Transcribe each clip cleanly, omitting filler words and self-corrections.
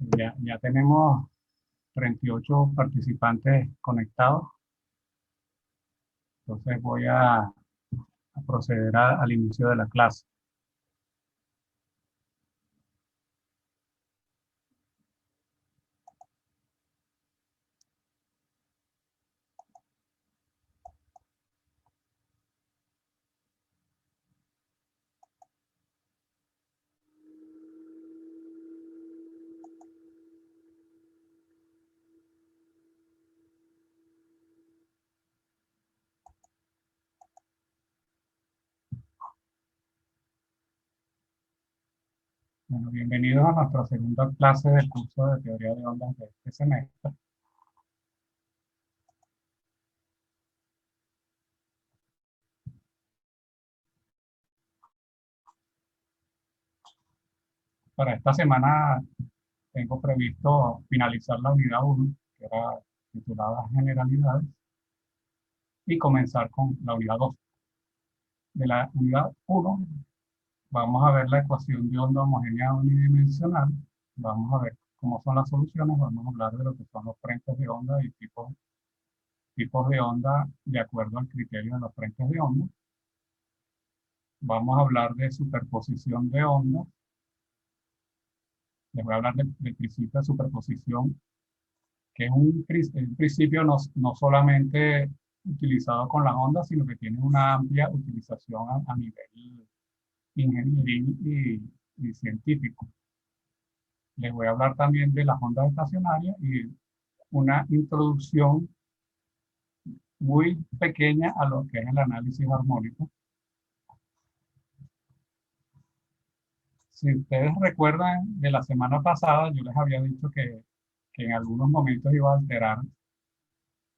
Ya tenemos 38 participantes conectados, entonces voy a proceder al inicio de la clase. Bueno, bienvenidos a nuestra segunda clase del curso de teoría de ondas de este semestre. Para esta semana tengo previsto finalizar la unidad 1, que era titulada Generalidades, y comenzar con la unidad 2. De la unidad 1 vamos a ver la ecuación de onda homogénea unidimensional, vamos a ver cómo son las soluciones, vamos a hablar de lo que son los frentes de onda y tipos de onda de acuerdo al criterio de los frentes de onda. Vamos a hablar de superposición de ondas. Les voy a hablar del principio de superposición, que es un principio no solamente utilizado con las ondas, sino que tiene una amplia utilización a nivel ingenieril y científico. Les voy a hablar también de las ondas estacionarias y una introducción muy pequeña a lo que es el análisis armónico. Si ustedes recuerdan de la semana pasada, yo les había dicho que en algunos momentos iba a alterar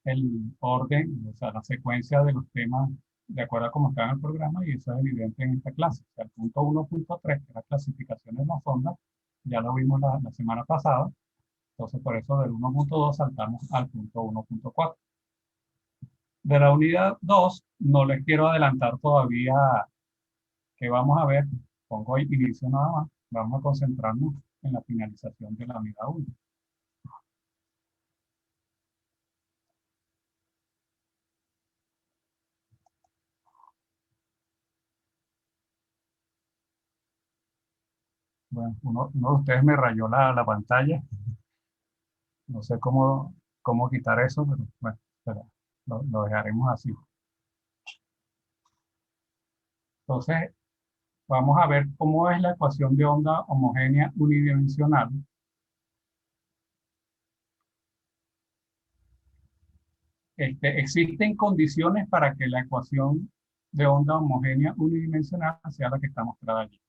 el orden, o sea, la secuencia de los temas de acuerdo a cómo está en el programa, y eso es evidente en esta clase. O sea, el punto 1.3, que es la clasificación de las ondas, ya lo vimos la semana pasada. Entonces, por eso del 1.2 saltamos al punto 1.4. De la unidad 2, no les quiero adelantar todavía que vamos a ver. Pongo inicio nada más. Vamos a concentrarnos en la finalización de la unidad 1. Bueno, uno de ustedes me rayó la pantalla. No sé cómo quitar eso, pero bueno, lo dejaremos así. Entonces, vamos a ver cómo es la ecuación de onda homogénea unidimensional. Existen condiciones para que la ecuación de onda homogénea unidimensional sea la que está mostrada allí.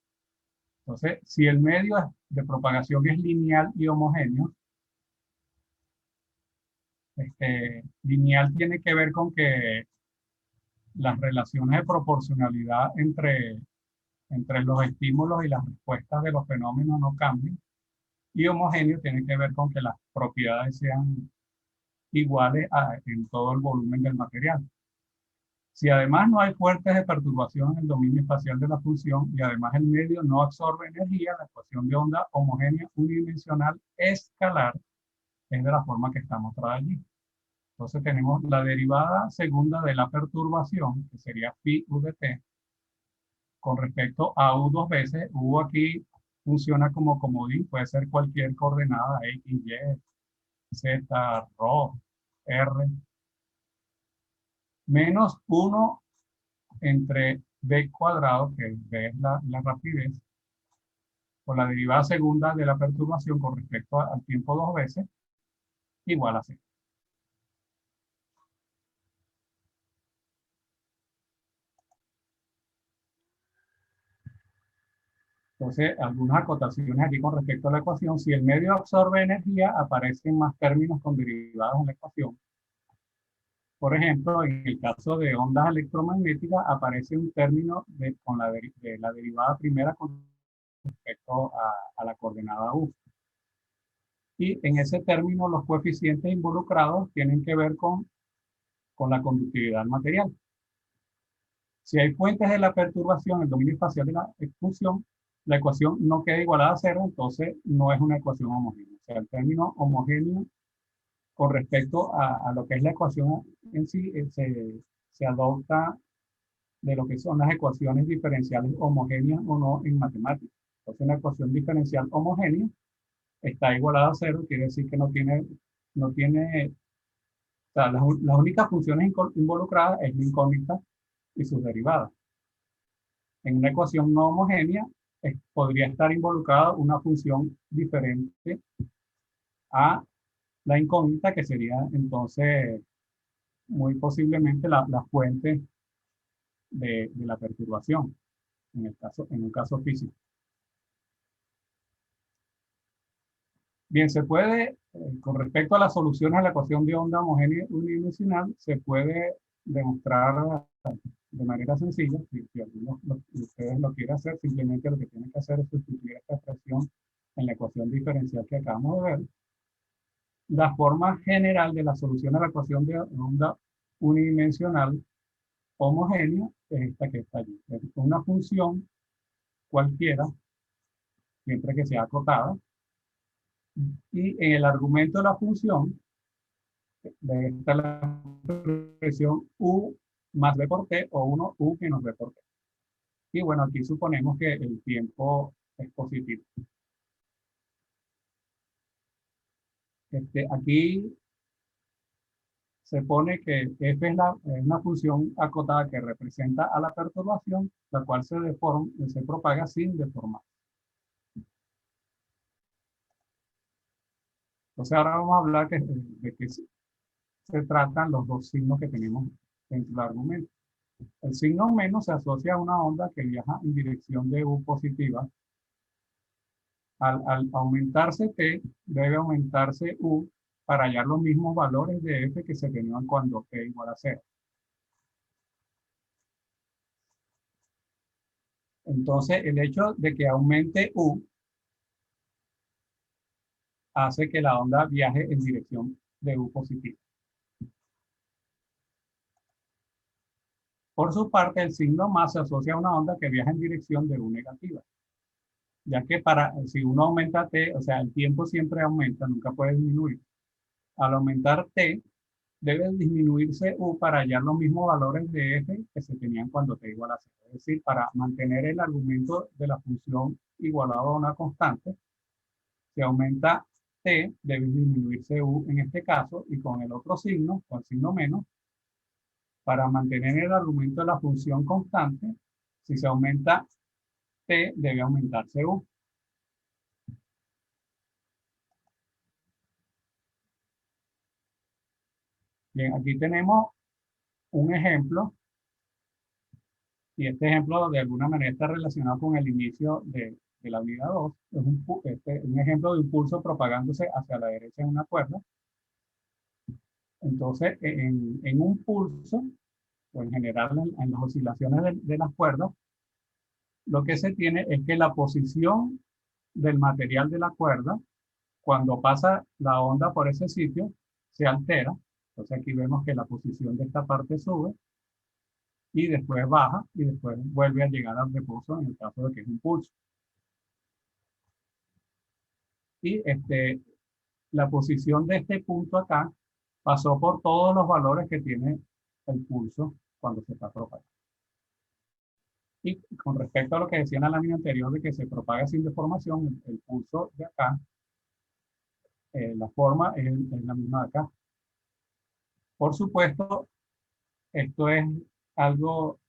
Entonces, si el medio de propagación es lineal y homogéneo, lineal tiene que ver con que las relaciones de proporcionalidad entre los estímulos y las respuestas de los fenómenos no cambian. Y homogéneo tiene que ver con que las propiedades sean iguales en todo el volumen del material. Si además no hay fuentes de perturbación en el dominio espacial de la función y además el medio no absorbe energía, la ecuación de onda homogénea unidimensional escalar es de la forma que está mostrada allí. Entonces tenemos la derivada segunda de la perturbación, que sería phi u de t, con respecto a u dos veces. U aquí funciona como comodín, puede ser cualquier coordenada, x, y, z, rho, r, menos 1 entre b cuadrado, que b es la rapidez, por la derivada segunda de la perturbación con respecto al tiempo dos veces, igual a 0. Entonces, algunas acotaciones aquí con respecto a la ecuación. Si el medio absorbe energía, aparecen más términos con derivadas en la ecuación. Por ejemplo, en el caso de ondas electromagnéticas, aparece un término de la derivada primera con respecto a la coordenada U. Y en ese término, los coeficientes involucrados tienen que ver con la conductividad del material. Si hay fuentes de la perturbación en el dominio espacial de la expulsión, la ecuación no queda igualada a 0, entonces no es una ecuación homogénea. O sea, el término homogéneo con respecto a lo que es la ecuación en sí, se adopta de lo que son las ecuaciones diferenciales homogéneas o no en matemáticas. Entonces, una ecuación diferencial homogénea está igualada a cero, quiere decir que no tiene, o sea, las únicas funciones involucradas es la incógnita y sus derivadas. En una ecuación no homogénea podría estar involucrada una función diferente a la incógnita, que sería entonces muy posiblemente la fuente de la perturbación, en un caso físico. Bien, con respecto a las soluciones a la ecuación de onda homogénea unidimensional, se puede demostrar de manera sencilla. Si algunos de ustedes lo quieren hacer, simplemente lo que tienen que hacer es sustituir esta expresión en la ecuación diferencial que acabamos de ver. La forma general de la solución a la ecuación de onda unidimensional homogénea es esta que está allí. Es una función cualquiera, siempre que sea acotada, y en el argumento de la función debe estar la expresión u más b por t o 1u menos b por t. Y bueno, aquí suponemos que el tiempo es positivo. Aquí se pone que f es una función acotada que representa a la perturbación, la cual se propaga sin deformar. Entonces ahora vamos a hablar de qué se tratan los dos signos que tenemos dentro del argumento. El signo menos se asocia a una onda que viaja en dirección de U positiva. Al aumentarse T, debe aumentarse U para hallar los mismos valores de F que se tenían cuando T igual a 0. Entonces, el hecho de que aumente U hace que la onda viaje en dirección de U positiva. Por su parte, el signo más se asocia a una onda que viaja en dirección de U negativa. Ya que si uno aumenta T, o sea, el tiempo siempre aumenta, nunca puede disminuir. Al aumentar T, debe disminuirse U para hallar los mismos valores de F que se tenían cuando T igual a 0. Es decir, para mantener el argumento de la función igualado a una constante, si aumenta T, debe disminuirse U en este caso, y con el otro signo, con el signo menos, para mantener el argumento de la función constante, si se aumenta T, debe aumentarse U. Bien, aquí tenemos un ejemplo, y este ejemplo de alguna manera está relacionado con el inicio de la unidad 2. Es un ejemplo de un pulso propagándose hacia la derecha en una cuerda. Entonces, en un pulso, o en general en las oscilaciones de las cuerdas, lo que se tiene es que la posición del material de la cuerda, cuando pasa la onda por ese sitio, se altera. Entonces aquí vemos que la posición de esta parte sube, y después baja, y después vuelve a llegar al reposo en el caso de que es un pulso. Y la posición de este punto acá pasó por todos los valores que tiene el pulso cuando se está propagando. Y con respecto a lo que decía en la lámina anterior de que se propaga sin deformación, el pulso de acá, la forma es la misma de acá. Por supuesto, esto es algo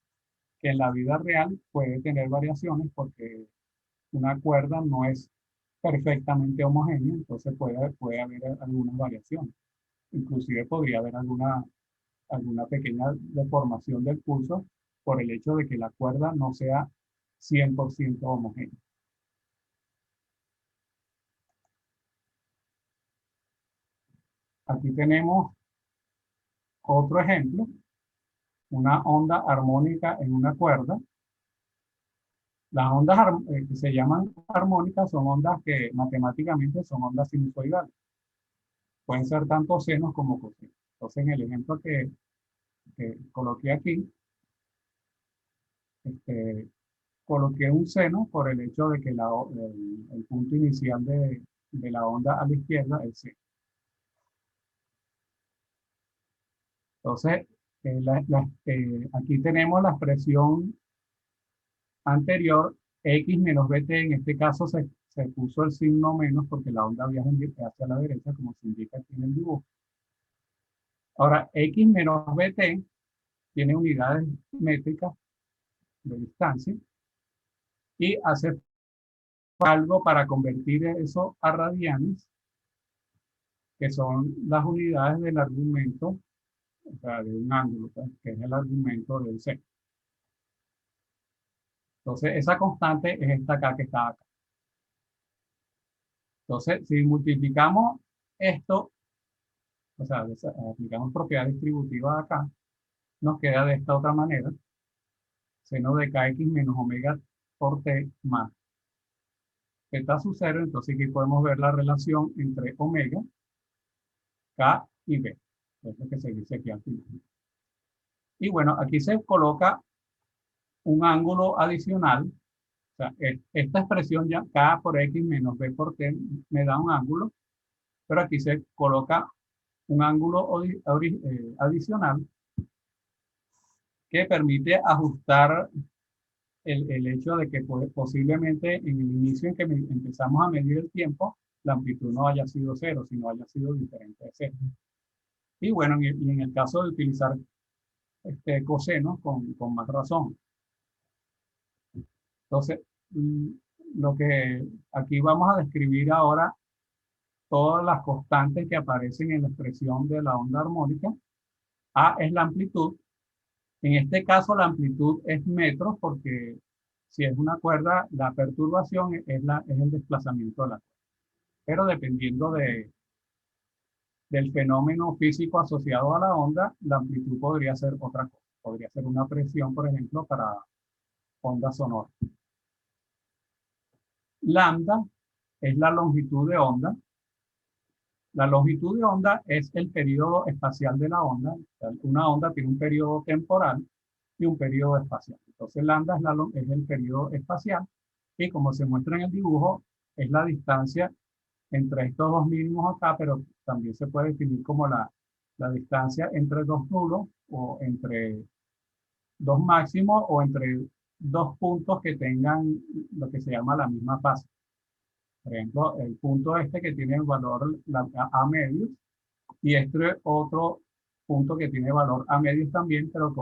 que en la vida real puede tener variaciones porque una cuerda no es perfectamente homogénea, entonces puede haber algunas variaciones. Inclusive podría haber alguna pequeña deformación del pulso por el hecho de que la cuerda no sea 100% homogénea. Aquí tenemos otro ejemplo, una onda armónica en una cuerda. Las ondas que se llaman armónicas son ondas que matemáticamente son ondas sinusoidales. Pueden ser tanto senos como cosinos. Entonces, en el ejemplo que coloqué aquí, coloqué un seno por el hecho de que el punto inicial de la onda a la izquierda es cero. Entonces, aquí tenemos la expresión anterior, x menos bt. En este caso se puso el signo menos porque la onda viaja hacia la derecha, como se indica aquí en el dibujo. Ahora, x menos bt tiene unidades métricas de distancia y hace algo para convertir eso a radianes, que son las unidades del argumento, o sea, de un ángulo, pues, que es el argumento del seno. Entonces, esa constante es esta acá que está acá. Entonces, si multiplicamos esto, o sea, aplicamos propiedad distributiva acá, nos queda de esta otra manera, seno de kx menos omega por t más θ sub 0. Entonces aquí podemos ver la relación entre omega, k y b. Es lo que se dice aquí al final. Y bueno, aquí se coloca un ángulo adicional. O sea, esta expresión ya, k por x menos b por t, me da un ángulo, pero aquí se coloca un ángulo adicional que permite ajustar el hecho de que posiblemente en el inicio en que empezamos a medir el tiempo, la amplitud no haya sido cero, sino haya sido diferente de cero. Y bueno, y en el caso de utilizar cosenos, con más razón. Entonces, lo que aquí vamos a describir ahora, todas las constantes que aparecen en la expresión de la onda armónica. A es la amplitud. En este caso, la amplitud es metros, porque si es una cuerda, la perturbación es el desplazamiento de la cuerda. Pero dependiendo del fenómeno físico asociado a la onda, la amplitud podría ser otra cosa. Podría ser una presión, por ejemplo, para ondas sonoras. Lambda es la longitud de onda. La longitud de onda es el periodo espacial de la onda. Una onda tiene un periodo temporal y un periodo espacial. Entonces, lambda es el periodo espacial y, como se muestra en el dibujo, es la distancia entre estos dos mínimos acá, pero también se puede definir como la distancia entre dos nulos, o entre dos máximos, o entre dos puntos que tengan lo que se llama la misma fase. Por ejemplo, el punto este que tiene el valor A medios, y este otro punto que tiene valor A medios también, pero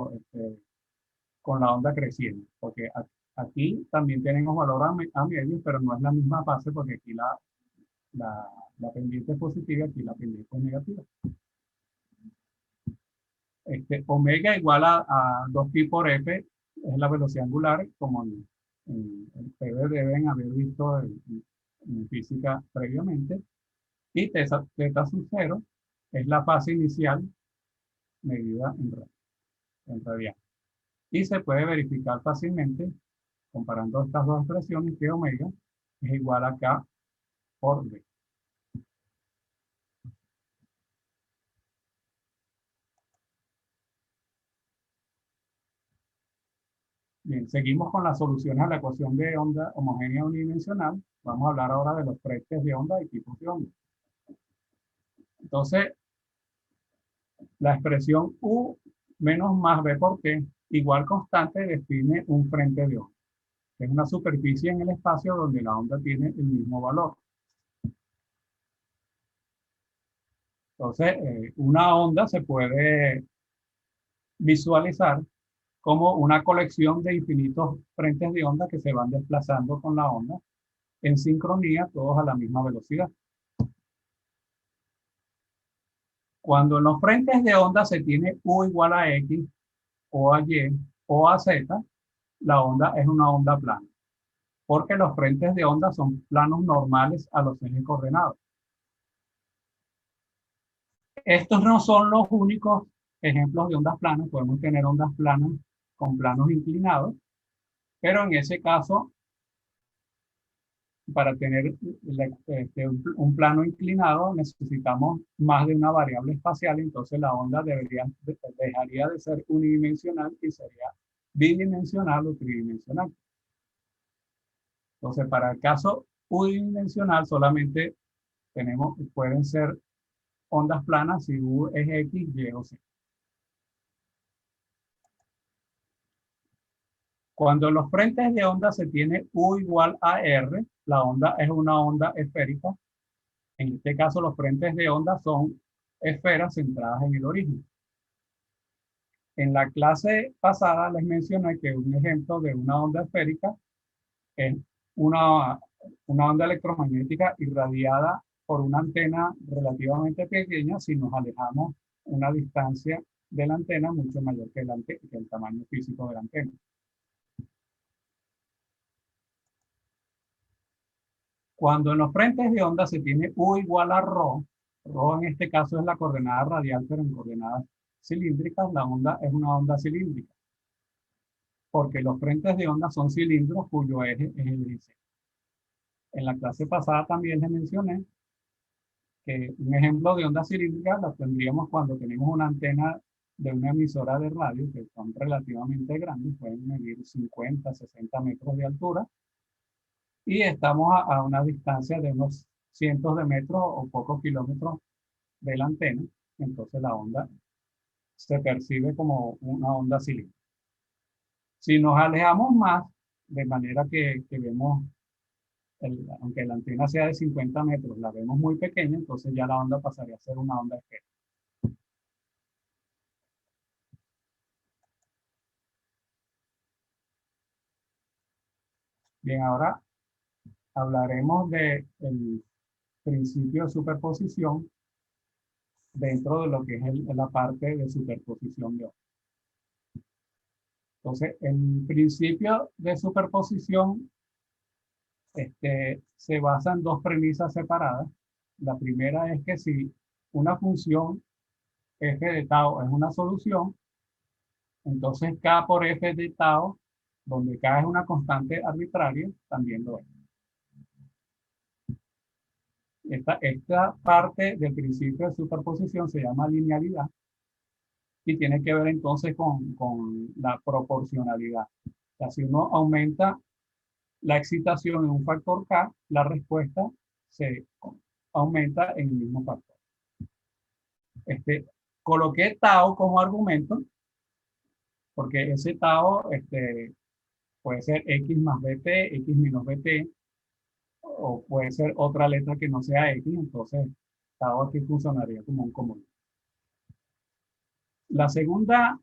con la onda creciente. Porque aquí también tenemos valor A medios, pero no es la misma fase, porque aquí la pendiente es positiva y aquí la pendiente es negativa. Omega igual a 2pi por f, es la velocidad angular, como ustedes deben haber visto en física previamente. Y θ sub 0 es la fase inicial medida en radian. Y se puede verificar fácilmente, comparando estas dos expresiones, que omega es igual a k por b. Bien, seguimos con las soluciones a la ecuación de onda homogénea unidimensional. Vamos a hablar ahora de los frentes de onda y tipos de onda. Entonces, la expresión U menos más B por T igual constante define un frente de onda. Es una superficie en el espacio donde la onda tiene el mismo valor. Entonces, una onda se puede visualizar como una colección de infinitos frentes de onda que se van desplazando con la onda en sincronía, todos a la misma velocidad. Cuando en los frentes de onda se tiene U igual a X, o a Y, o a Z, la onda es una onda plana, porque los frentes de onda son planos normales a los ejes coordenados. Estos no son los únicos ejemplos de ondas planas. Podemos tener ondas planas con planos inclinados, pero en ese caso, para tener un plano inclinado, necesitamos más de una variable espacial. Entonces la onda dejaría de ser unidimensional y sería bidimensional o tridimensional. Entonces, para el caso unidimensional, solamente pueden ser ondas planas si U es X, Y o Z. Cuando en los frentes de onda se tiene U igual a R, la onda es una onda esférica. En este caso, los frentes de onda son esferas centradas en el origen. En la clase pasada les mencioné que un ejemplo de una onda esférica es una, una onda electromagnética irradiada por una antena relativamente pequeña si nos alejamos una distancia de la antena mucho mayor que el tamaño físico de la antena. Cuando en los frentes de onda se tiene U igual a ρ, ρ en este caso es la coordenada radial, pero en coordenadas cilíndricas, la onda es una onda cilíndrica, porque los frentes de onda son cilindros cuyo eje es el eje C. En la clase pasada también les mencioné que un ejemplo de onda cilíndrica la tendríamos cuando tenemos una antena de una emisora de radio, que son relativamente grandes, pueden medir 50, 60 metros de altura, y estamos a una distancia de unos cientos de metros o pocos kilómetros de la antena, entonces la onda se percibe como una onda cilíndrica. Si nos alejamos más, de manera que vemos, aunque la antena sea de 50 metros, la vemos muy pequeña, entonces ya la onda pasaría a ser una onda esférica. Bien, ahora hablaremos del principio de superposición dentro de lo que es la parte de superposición de ondas. Entonces, el principio de superposición se basa en dos premisas separadas. La primera es que si una función f de tau es una solución, entonces k por f de tau, donde k es una constante arbitraria, también lo es. Esta parte del principio de superposición se llama linealidad y tiene que ver entonces con la proporcionalidad. O sea, si uno aumenta la excitación en un factor K, la respuesta se aumenta en el mismo factor. Coloqué tau como argumento porque ese tau puede ser x más bt, x menos bt, o puede ser otra letra que no sea x, entonces tau aquí funcionaría como un común. La segunda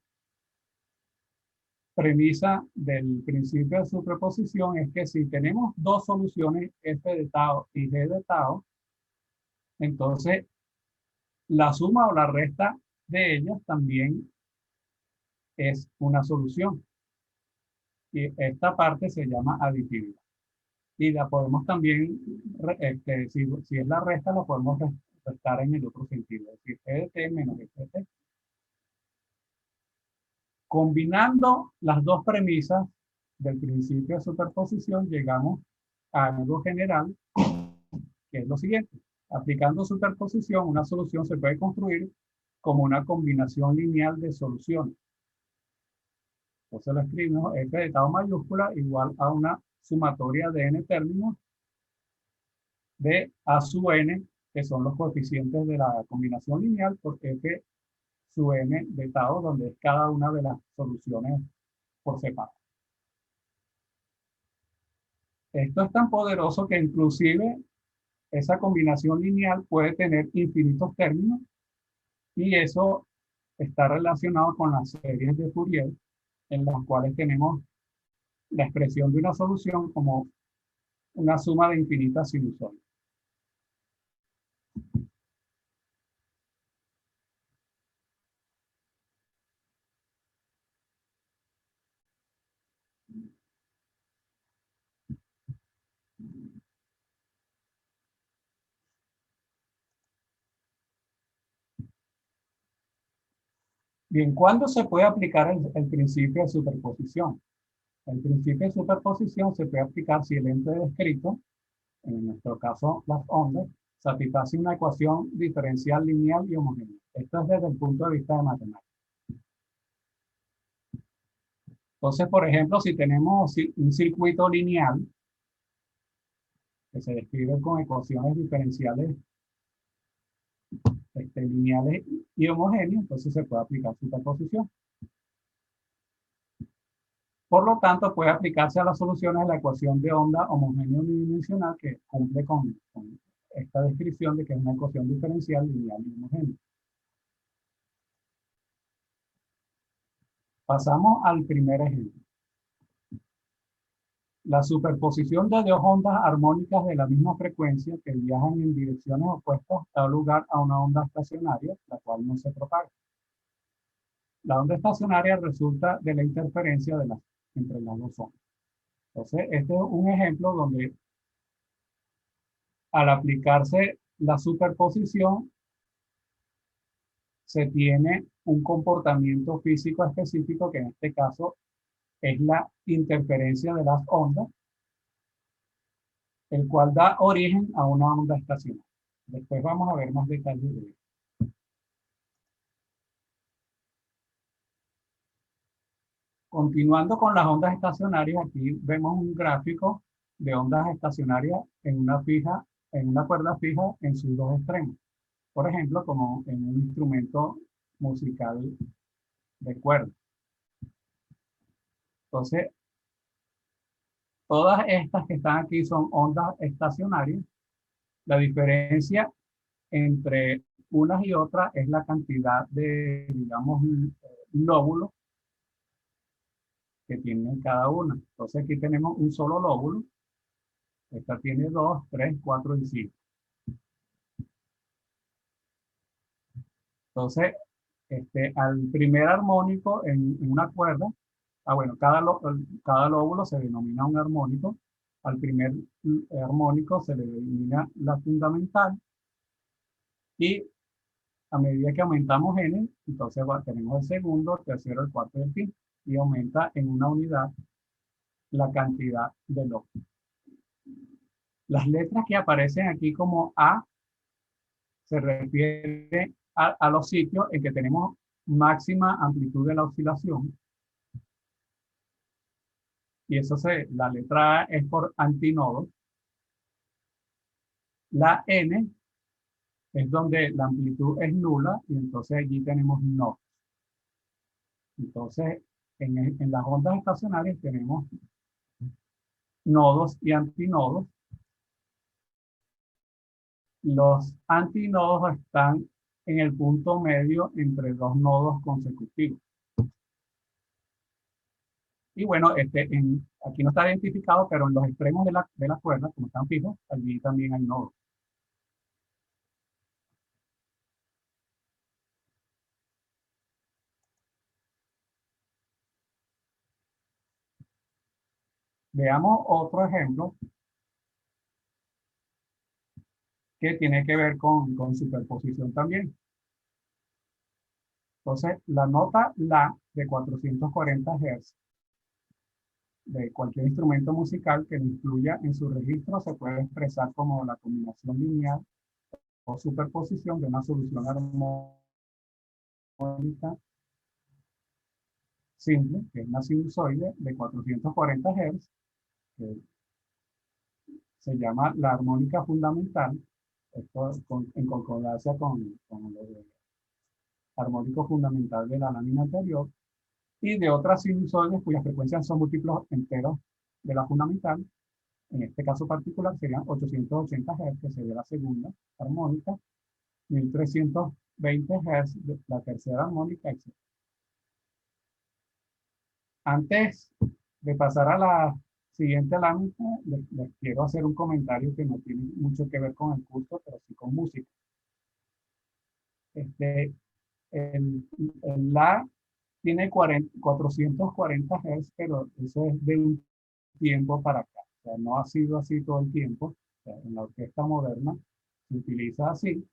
premisa del principio de superposición es que si tenemos dos soluciones, f de tau y g de tau, entonces la suma o la resta de ellas también es una solución. Y esta parte se llama aditividad. Y la podemos también, si es la resta, la podemos restar en el otro sentido, es decir, e de t menos f de t. Combinando las dos premisas del principio de superposición, llegamos a algo general, que es lo siguiente. Aplicando superposición, una solución se puede construir como una combinación lineal de soluciones. Entonces lo escribimos f de tau mayúscula igual a una sumatoria de n términos de a sub n, que son los coeficientes de la combinación lineal, por f sub n de tau, donde es cada una de las soluciones por separado. Esto es tan poderoso que inclusive esa combinación lineal puede tener infinitos términos y eso está relacionado con las series de Fourier, en las cuales tenemos la expresión de una solución como una suma de infinitas sinusoides. Bien, ¿cuándo se puede aplicar el principio de superposición? El principio de superposición se puede aplicar si el ente descrito, en nuestro caso las ondas, satisface una ecuación diferencial lineal y homogénea. Esto es desde el punto de vista de matemáticas. Entonces, por ejemplo, si tenemos un circuito lineal que se describe con ecuaciones diferenciales lineales y homogéneos, entonces se puede aplicar superposición. Por lo tanto, puede aplicarse a las soluciones de la ecuación de onda homogénea unidimensional que cumple con esta descripción de que es una ecuación diferencial lineal y homogénea. Pasamos al primer ejemplo. La superposición de dos ondas armónicas de la misma frecuencia que viajan en direcciones opuestas da lugar a una onda estacionaria, la cual no se propaga. La onda estacionaria resulta de la interferencia entre las dos ondas. Entonces, este es un ejemplo donde al aplicarse la superposición se tiene un comportamiento físico específico que en este caso es la interferencia de las ondas, el cual da origen a una onda estacionaria. Después vamos a ver más detalles de esto. Continuando con las ondas estacionarias, aquí vemos un gráfico de ondas estacionarias en una cuerda fija en sus dos extremos. Por ejemplo, como en un instrumento musical de cuerda. Entonces, todas estas que están aquí son ondas estacionarias. La diferencia entre unas y otras es la cantidad de, digamos, lóbulos que tienen cada una. Entonces aquí tenemos un solo lóbulo. Esta tiene 2, 3, 4 y 5. Entonces, al primer armónico en una cuerda, bueno, cada lóbulo se denomina un armónico. Al primer armónico se le denomina la fundamental y a medida que aumentamos n, entonces tenemos el segundo, el tercero, el cuarto y el quinto y aumenta en una unidad la cantidad de lóbulos. Las letras que aparecen aquí como A se refiere a los sitios en que tenemos máxima amplitud de la oscilación. Y la letra A es por antinodo. La N es donde la amplitud es nula y entonces allí tenemos nodos. Entonces, en las ondas estacionarias tenemos nodos y antinodos. Los antinodos están en el punto medio entre dos nodos consecutivos. Y bueno, aquí no está identificado, pero en los extremos de la cuerda, como están fijos, allí también hay nodos. Veamos otro ejemplo que tiene que ver con superposición también. Entonces, la nota La de 440 Hz de cualquier instrumento musical que no incluya en su registro se puede expresar como la combinación lineal o superposición de una solución armónica simple, que es una sinusoide de 440 Hz, que se llama la armónica fundamental, esto en concordancia con lo de armónico fundamental de la lámina anterior, y de otras sinusoides cuyas frecuencias son múltiplos enteros de la fundamental. En este caso particular serían 880 Hz, que sería la segunda armónica, 1320 Hz de la tercera armónica, etc. Antes de pasar a la siguiente lámina, les quiero hacer un comentario que no tiene mucho que ver con el curso, pero sí con música. El, La tiene 440 Hz, pero eso es de un tiempo para acá. O sea, no ha sido así todo el tiempo. O sea, en la orquesta moderna se utiliza así.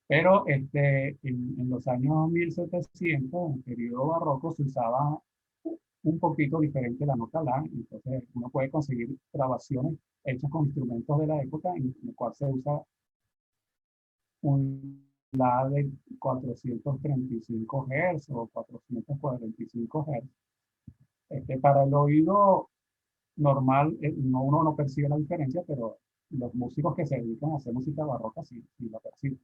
Pero en los años 1700, en el periodo barroco, se usaba un poquito diferente la nota La. Entonces, uno puede conseguir grabaciones hechas con instrumentos de la época en el cual se usa un La de 435 Hz o 445 Hz. Para el oído normal, uno no percibe la diferencia, pero los músicos que se dedican a hacer música barroca sí lo perciben.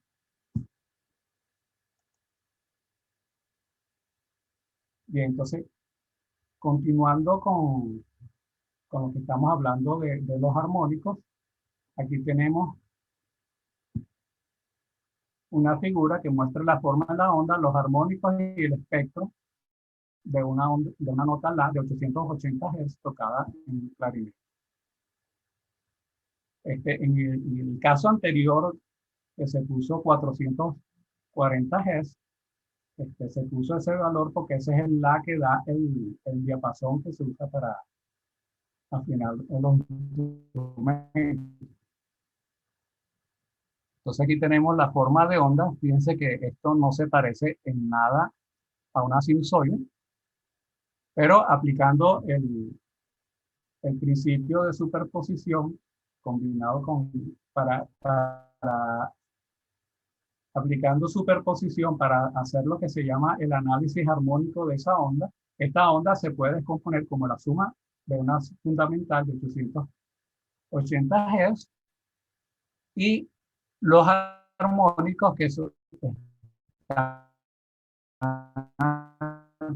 Bien, entonces, continuando con lo que estamos hablando de los armónicos, aquí tenemos una figura que muestra la forma de la onda, los armónicos y el espectro de una nota La de 880 Hz tocada en un clarinete. En el caso anterior, que se puso 440 Hz, se puso ese valor porque ese es el La que da el diapasón que se usa para afinar los instrumentos. Entonces aquí tenemos la forma de onda. Fíjense que esto no se parece en nada a una sinusoide, pero aplicando el principio de superposición combinado aplicando superposición para hacer lo que se llama el análisis armónico de esa onda. Esta onda se puede descomponer como la suma de una fundamental de 880 Hz y los armónicos que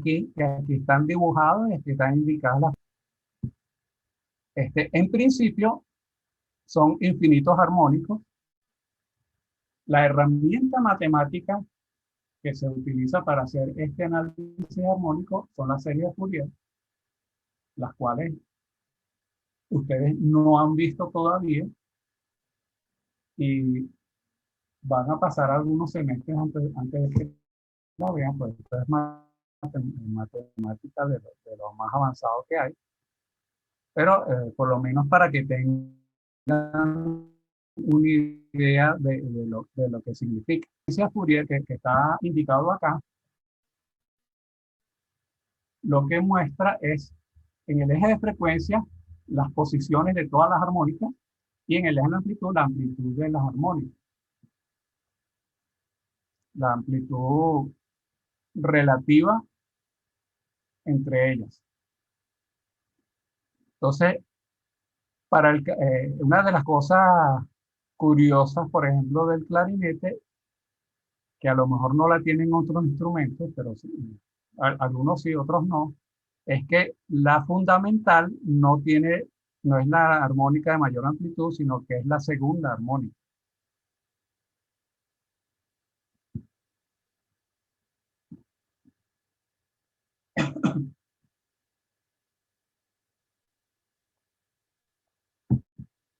que aquí están dibujados y aquí están indicadas. En principio son infinitos armónicos. La herramienta matemática que se utiliza para hacer este análisis armónico son las series de Fourier, las cuales ustedes no han visto todavía y van a pasar algunos semestres antes de que la vean, pues esto es matemática de lo más avanzado que hay, pero por lo menos para que tengan una idea de lo que significa. La Fourier que está indicado acá, lo que muestra es en el eje de frecuencia las posiciones de todas las armónicas y en el eje de amplitud la amplitud de las armónicas. La amplitud relativa entre ellas. Entonces, una de las cosas curiosas, por ejemplo, del clarinete, que a lo mejor no la tienen otros instrumentos, pero sí, algunos sí, otros no, es que la fundamental no es la armónica de mayor amplitud, sino que es la segunda armónica.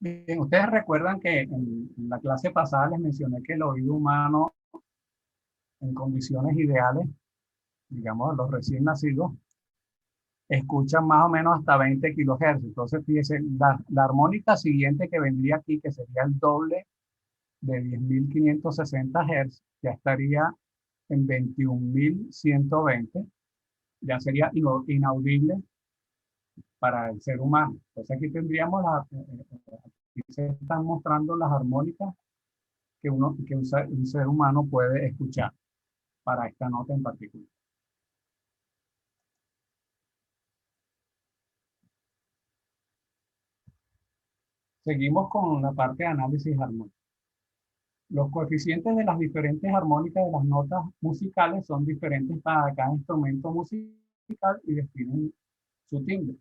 Bien, ustedes recuerdan que en la clase pasada les mencioné que el oído humano en condiciones ideales, digamos los recién nacidos, escuchan más o menos hasta 20 kHz. Entonces, fíjense, la armónica siguiente que vendría aquí, que sería el doble de 10.560 Hz, ya estaría en 21.120, ya sería inaudible para el ser humano. Entonces aquí tendríamos, aquí se están mostrando las armónicas que un ser humano puede escuchar para esta nota en particular. Seguimos con la parte de análisis armónico. Los coeficientes de las diferentes armónicas de las notas musicales son diferentes para cada instrumento musical y definen su timbre.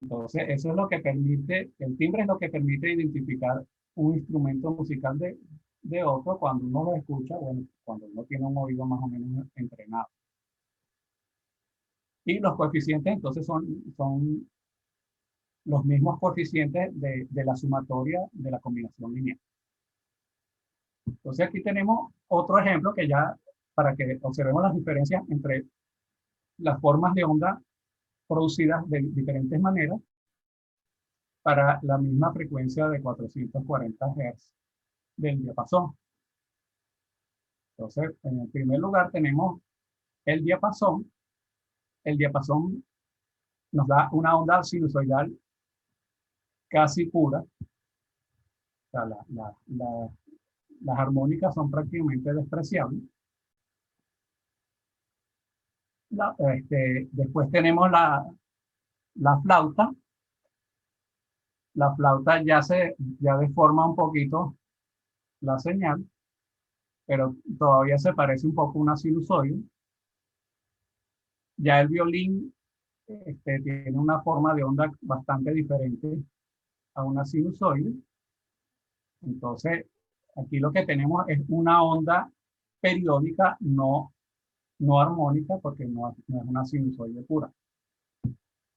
Entonces, eso es lo que permite, el timbre es lo que permite identificar un instrumento musical de otro cuando uno lo escucha, bueno, cuando uno tiene un oído más o menos entrenado. Y los coeficientes entonces son los mismos coeficientes de la sumatoria de la combinación lineal. Entonces aquí tenemos otro ejemplo que ya, para que observemos las diferencias entre las formas de onda producidas de diferentes maneras para la misma frecuencia de 440 Hz del diapasón. Entonces, en el primer lugar tenemos el diapasón. El diapasón nos da una onda sinusoidal casi pura. O sea, las armónicas son prácticamente despreciables. Después tenemos La flauta, la flauta ya deforma un poquito la señal, pero todavía se parece un poco a una sinusoide. Ya el violín tiene una forma de onda bastante diferente a una sinusoide. Entonces, aquí lo que tenemos es una onda periódica, no armónica, porque no es una sinusoide pura.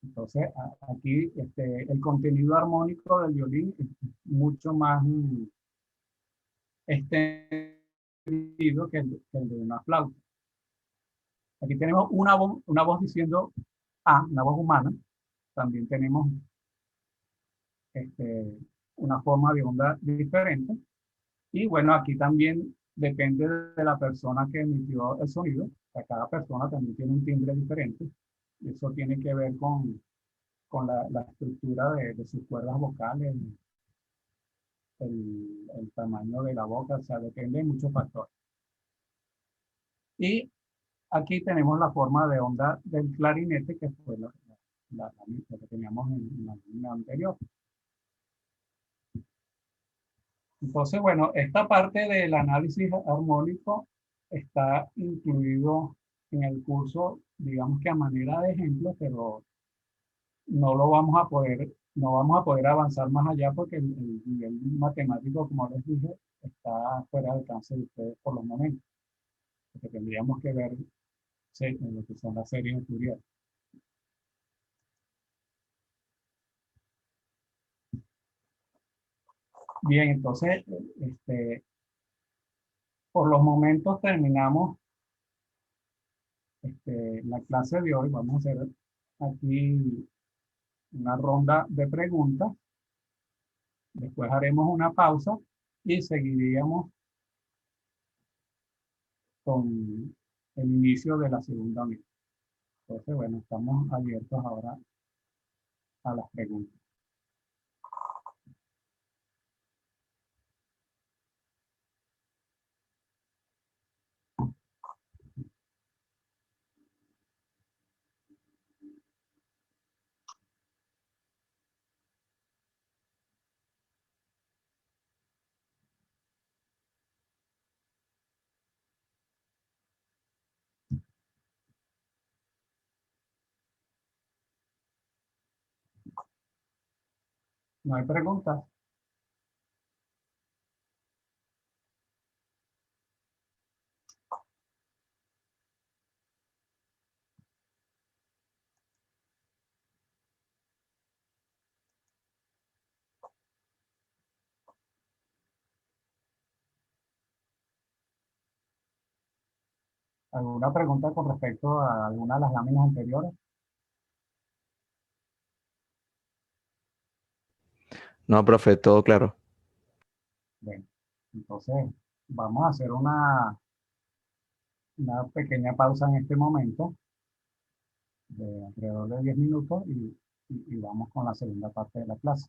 Entonces, aquí el contenido armónico del violín es mucho más extendido que el de una flauta. Aquí tenemos una voz diciendo A, una voz humana. También tenemos este, una forma de onda diferente. Y bueno, aquí también depende de la persona que emitió el sonido. O sea, cada persona también tiene un timbre diferente. Eso tiene que ver con la estructura de sus cuerdas vocales, el tamaño de la boca, o sea, depende de muchos factores. Y aquí tenemos la forma de onda del clarinete, que fue lo que teníamos en la línea anterior. Entonces, bueno, esta parte del análisis armónico está incluido en el curso, digamos que a manera de ejemplo, pero no vamos a poder avanzar más allá porque el nivel matemático, como les dije, está fuera de alcance de ustedes por los momentos. Porque tendríamos que ver lo que son las series de Fourier. Bien, entonces, por los momentos terminamos la clase de hoy. Vamos a hacer aquí una ronda de preguntas. Después haremos una pausa y seguiríamos con el inicio de la segunda unidad. Entonces, bueno, estamos abiertos ahora a las preguntas. ¿No hay preguntas? ¿Alguna pregunta con respecto a alguna de las láminas anteriores? No, profe, todo claro. Bien, entonces vamos a hacer una pequeña pausa en este momento de alrededor de 10 minutos y vamos con la segunda parte de la clase.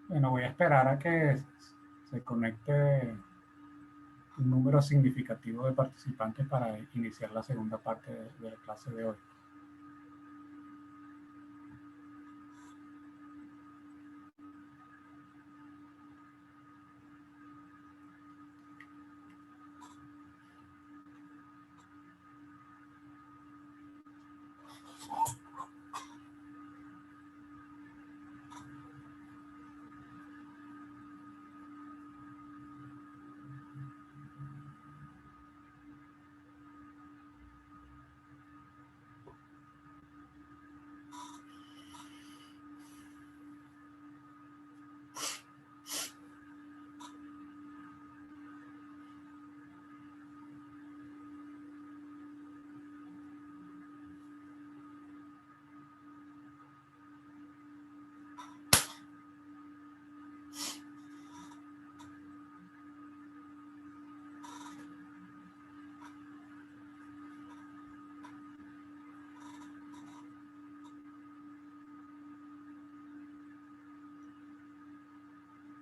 Bueno, voy a esperar a que se conecte un número significativo de participantes para iniciar la segunda parte de la clase de hoy.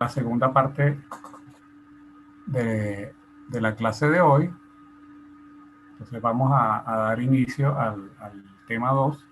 La segunda parte de la clase de hoy. Entonces vamos a dar inicio al tema 2.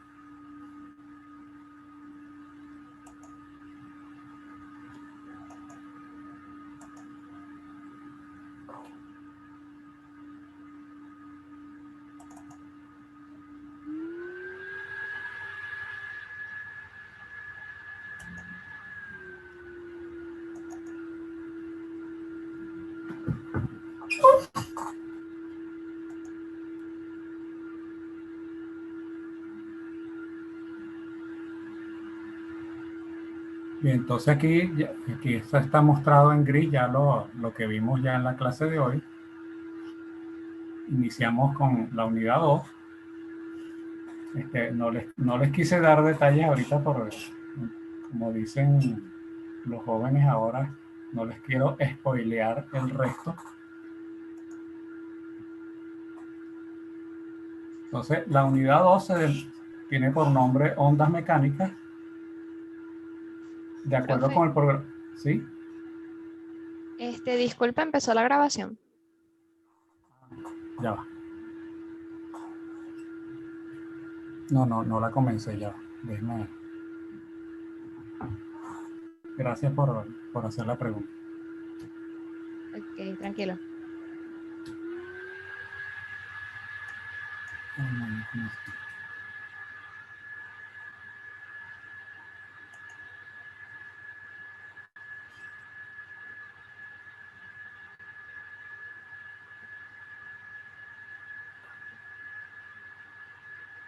Bien, entonces aquí esto está mostrado en gris, ya lo que vimos ya en la clase de hoy. Iniciamos con la unidad 2. No les quise dar detalles ahorita porque, como dicen los jóvenes ahora, no les quiero spoilear el resto. Entonces, la unidad 2 tiene por nombre ondas mecánicas. De acuerdo Profe, con el programa. ¿Sí? disculpa, empezó la grabación. Ya va. No la comencé ya. Déjeme. Gracias por hacer la pregunta. Ok, tranquilo.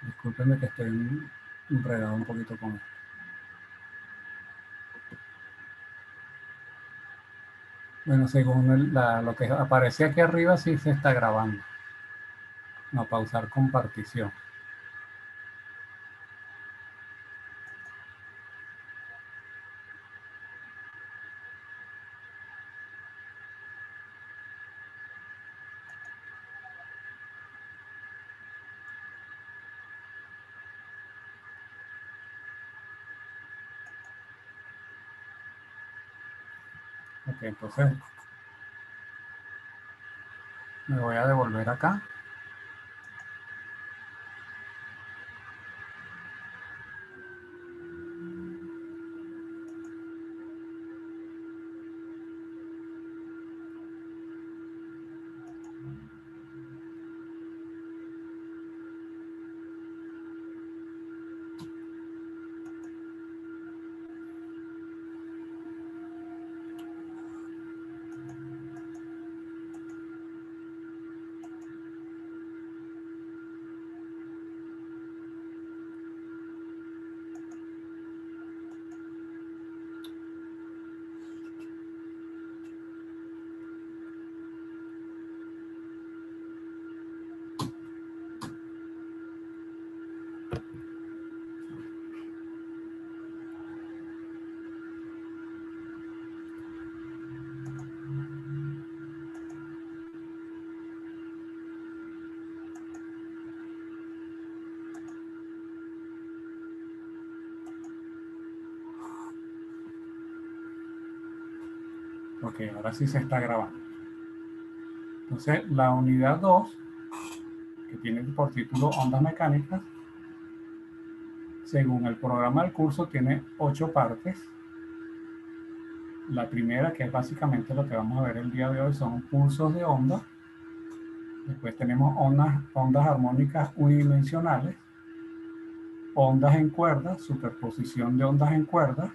Discúlpenme que estoy enredado un poquito con esto. Bueno, según lo que aparece aquí arriba, sí se está grabando. No, pausar compartición. Ok, entonces me voy a devolver acá. Ok, ahora sí se está grabando. Entonces, la unidad 2, que tiene por título Ondas Mecánicas, según el programa del curso, tiene 8 partes. La primera, que es básicamente lo que vamos a ver el día de hoy, son pulsos de onda. Después tenemos ondas armónicas unidimensionales, ondas en cuerdas, superposición de ondas en cuerdas,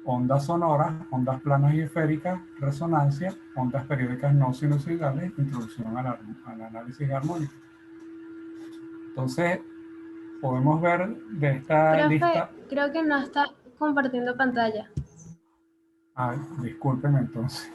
ondas sonoras, ondas planas y esféricas, resonancia, ondas periódicas no sinusoidales, introducción al análisis armónico. Entonces, podemos ver de esta Profe, lista... creo que no está compartiendo pantalla. Ay, discúlpeme entonces.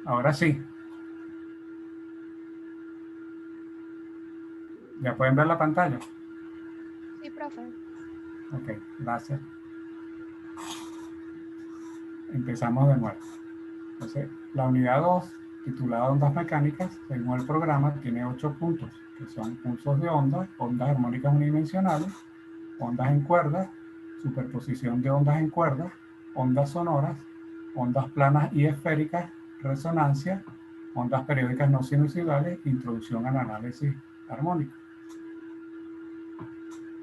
Ahora sí. ¿Ya pueden ver la pantalla? Sí, profe. Ok, gracias. Empezamos de nuevo. Entonces, la unidad 2, titulada Ondas Mecánicas, según el programa, tiene 8 puntos, que son pulsos de ondas, ondas armónicas unidimensionales, ondas en cuerdas, superposición de ondas en cuerdas, ondas sonoras, ondas planas y esféricas, resonancia, ondas periódicas no sinusoidales, introducción al análisis armónico.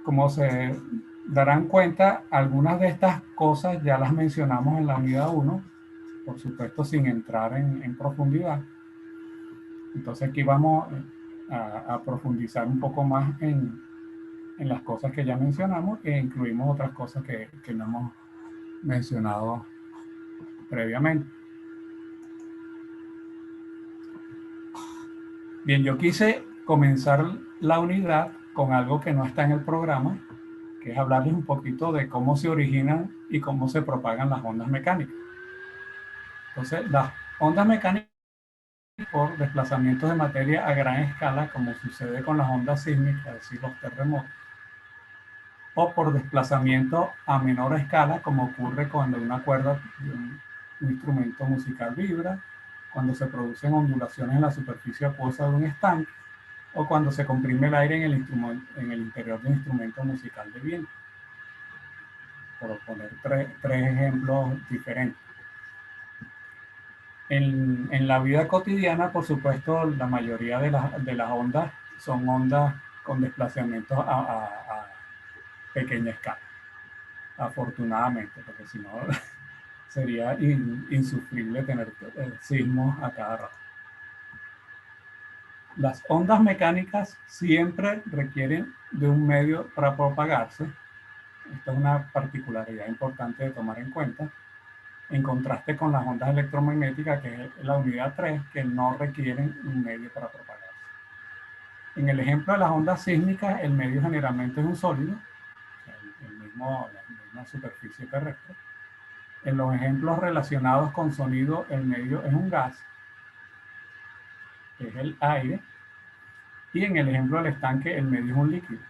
Como se darán cuenta, algunas de estas cosas ya las mencionamos en la unidad 1, por supuesto sin entrar en profundidad. Entonces aquí vamos a profundizar un poco más en las cosas que ya mencionamos e incluimos otras cosas que no hemos mencionado previamente. Bien, yo quise comenzar la unidad con algo que no está en el programa, que es hablarles un poquito de cómo se originan y cómo se propagan las ondas mecánicas. Entonces, las ondas mecánicas por desplazamientos de materia a gran escala, como sucede con las ondas sísmicas, es decir, los terremotos, o por desplazamiento a menor escala, como ocurre cuando una cuerda de un instrumento musical vibra, cuando se producen ondulaciones en la superficie acuosa de un estanque, o cuando se comprime el aire en el interior de un instrumento musical de viento. Por poner tres ejemplos diferentes. En la vida cotidiana, por supuesto, la mayoría de las ondas son ondas con desplazamientos a pequeña escala, afortunadamente, porque si no sería insufrible tener sismos a cada rato. Las ondas mecánicas siempre requieren de un medio para propagarse. Esta es una particularidad importante de tomar en cuenta, en contraste con las ondas electromagnéticas, que es la unidad 3, que no requieren un medio para propagarse. En el ejemplo de las ondas sísmicas, el medio generalmente es un sólido, la misma superficie terrestre. En los ejemplos relacionados con sonido, el medio es un gas, que es el aire, y en el ejemplo del estanque, el medio es un líquido.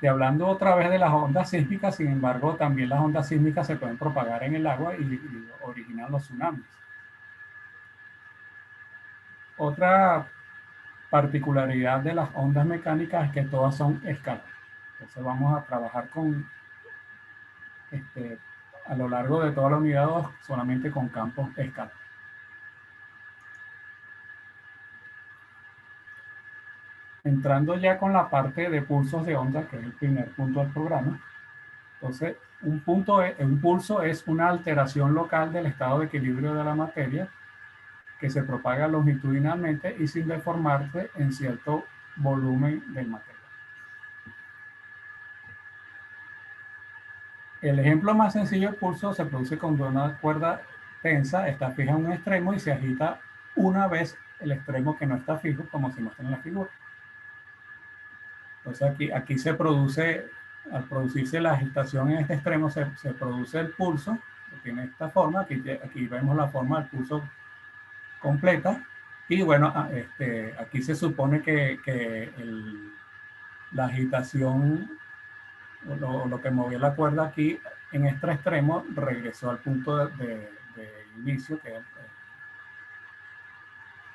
Hablando otra vez de las ondas sísmicas, sin embargo, también las ondas sísmicas se pueden propagar en el agua y originan los tsunamis. Otra particularidad de las ondas mecánicas es que todas son escalares. Entonces vamos a trabajar con, a lo largo de toda la unidad 2, solamente con campos escalares. Entrando ya con la parte de pulsos de onda, que es el primer punto del programa. Entonces, un pulso es una alteración local del estado de equilibrio de la materia que se propaga longitudinalmente y sin deformarse en cierto volumen del material. El ejemplo más sencillo de pulso se produce cuando una cuerda tensa está fija en un extremo y se agita una vez el extremo que no está fijo, como se muestra en la figura. Entonces aquí se produce al producirse la agitación en este extremo, se produce el pulso, que tiene esta forma. Aquí vemos la forma del pulso completa. Y bueno, aquí se supone que la agitación, o lo que movió la cuerda aquí en este extremo, regresó al punto de inicio, que es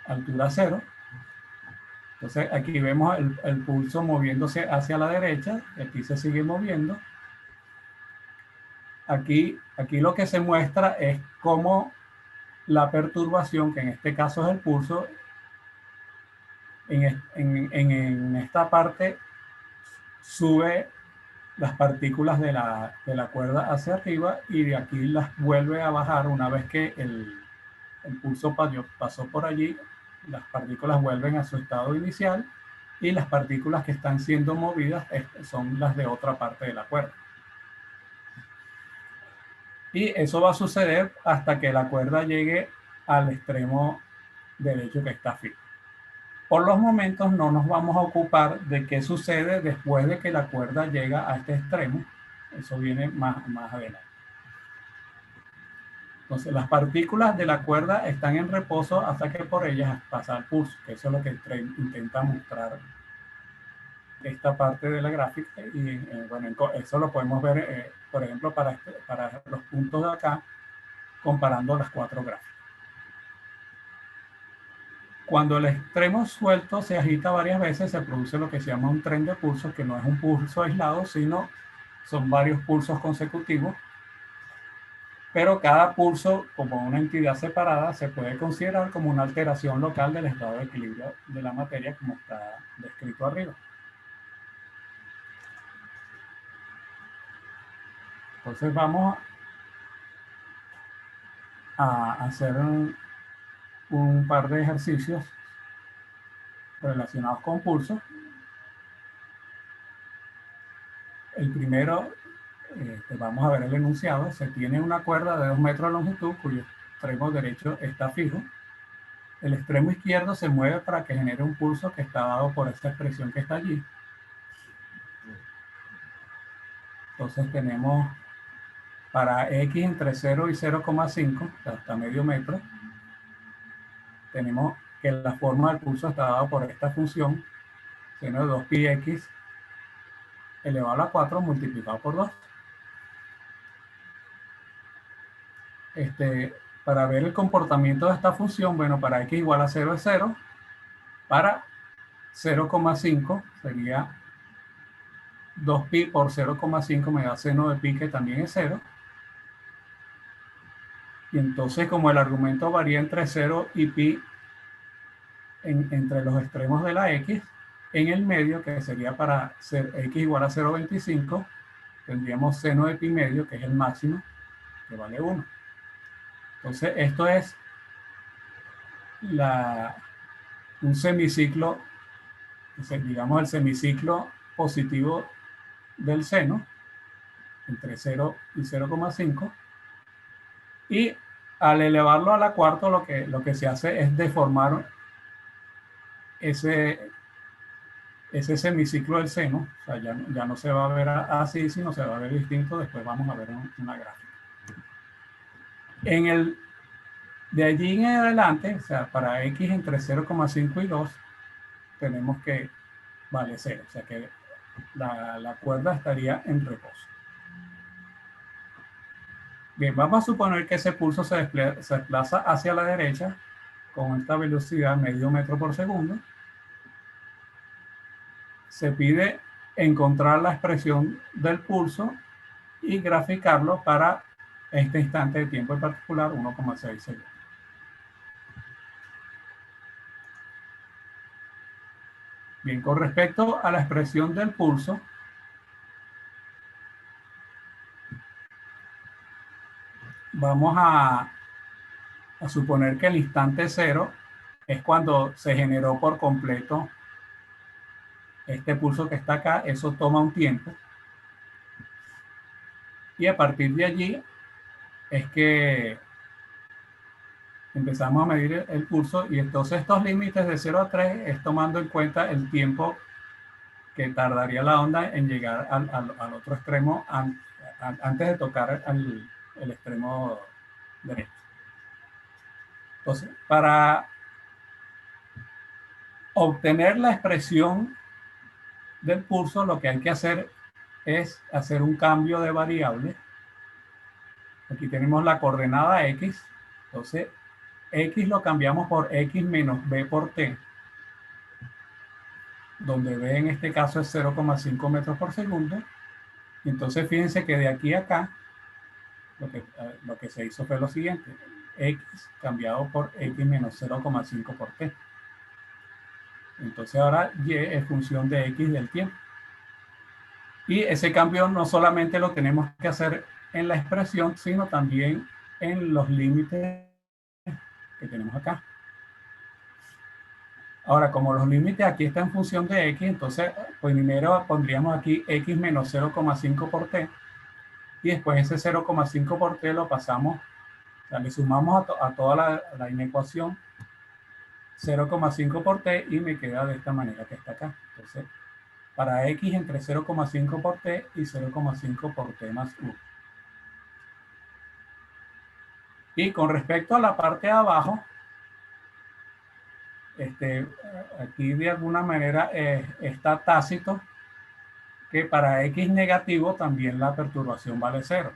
altura cero. Entonces aquí vemos el pulso moviéndose hacia la derecha, y aquí se sigue moviendo. Aquí lo que se muestra es cómo la perturbación, que en este caso es el pulso, en esta parte sube las partículas de la cuerda hacia arriba, y de aquí las vuelve a bajar una vez que el pulso pasó por allí. Las partículas vuelven a su estado inicial, y las partículas que están siendo movidas son las de otra parte de la cuerda. Y eso va a suceder hasta que la cuerda llegue al extremo derecho que está fijo. Por los momentos no nos vamos a ocupar de qué sucede después de que la cuerda llega a este extremo. Eso viene más adelante. Entonces, las partículas de la cuerda están en reposo hasta que por ellas pasa el pulso, que eso es lo que intenta mostrar esta parte de la gráfica. Y bueno, eso lo podemos ver, por ejemplo, para los puntos de acá, comparando las cuatro gráficas. Cuando el extremo suelto se agita varias veces, se produce lo que se llama un tren de pulsos, que no es un pulso aislado, sino son varios pulsos consecutivos. Pero cada pulso, como una entidad separada, se puede considerar como una alteración local del estado de equilibrio de la materia, como está descrito arriba. Entonces vamos a hacer un par de ejercicios relacionados con pulsos. El primero, vamos a ver el enunciado. Se tiene una cuerda de 2 metros de longitud cuyo extremo derecho está fijo. El extremo izquierdo se mueve para que genere un pulso que está dado por esta expresión que está allí. Entonces tenemos para X entre 0 y 0,5, hasta medio metro, tenemos que la forma del pulso está dada por esta función, seno de 2πx elevado a la 4 multiplicado por 2. Para ver el comportamiento de esta función, bueno, para x igual a 0 es 0, para 0,5 sería 2pi por 0,5 me da seno de pi, que también es 0. Y entonces, como el argumento varía entre 0 y pi entre los extremos de la x, en el medio, que sería para ser x igual a 0,25, tendríamos seno de pi medio, que es el máximo, que vale 1. Entonces, esto es un semiciclo, digamos el semiciclo positivo del seno, entre 0 y 0,5. Y al elevarlo a la cuarta, lo que se hace es deformar ese semiciclo del seno. O sea, ya no se va a ver así, sino se va a ver distinto. Después vamos a ver una gráfica. De allí en adelante, o sea, para x entre 0,5 y 2, tenemos que vale 0. O sea que la cuerda estaría en reposo. Bien, vamos a suponer que ese pulso se desplaza hacia la derecha con esta velocidad medio metro por segundo. Se pide encontrar la expresión del pulso y graficarlo para este instante de tiempo en particular, 1,6 segundos. Bien, con respecto a la expresión del pulso, vamos a suponer que el instante cero es cuando se generó por completo este pulso que está acá. Eso toma un tiempo. Y a partir de allí es que empezamos a medir el pulso. Y entonces estos límites de 0 a 3 es tomando en cuenta el tiempo que tardaría la onda en llegar al otro extremo antes de tocar el extremo derecho. Entonces, para obtener la expresión del pulso, lo que hay que hacer es hacer un cambio de variable. Aquí tenemos la coordenada X. Entonces, X lo cambiamos por X menos B por T, donde B en este caso es 0,5 metros por segundo. Entonces, fíjense que de aquí a acá, lo que se hizo fue lo siguiente. X cambiado por X menos 0,5 por T. Entonces, ahora Y es función de X del tiempo. Y ese cambio no solamente lo tenemos que hacer en la expresión, sino también en los límites que tenemos acá. Ahora, como los límites aquí están en función de X, entonces primero pondríamos aquí X menos 0,5 por T. Y después ese 0,5 por T lo pasamos, o sea, le sumamos a toda la inecuación 0,5 por T y me queda de esta manera que está acá. Entonces, para X entre 0,5 por T y 0,5 por T más 1. Y con respecto a la parte de abajo, aquí de alguna manera está tácito que para X negativo también la perturbación vale 0.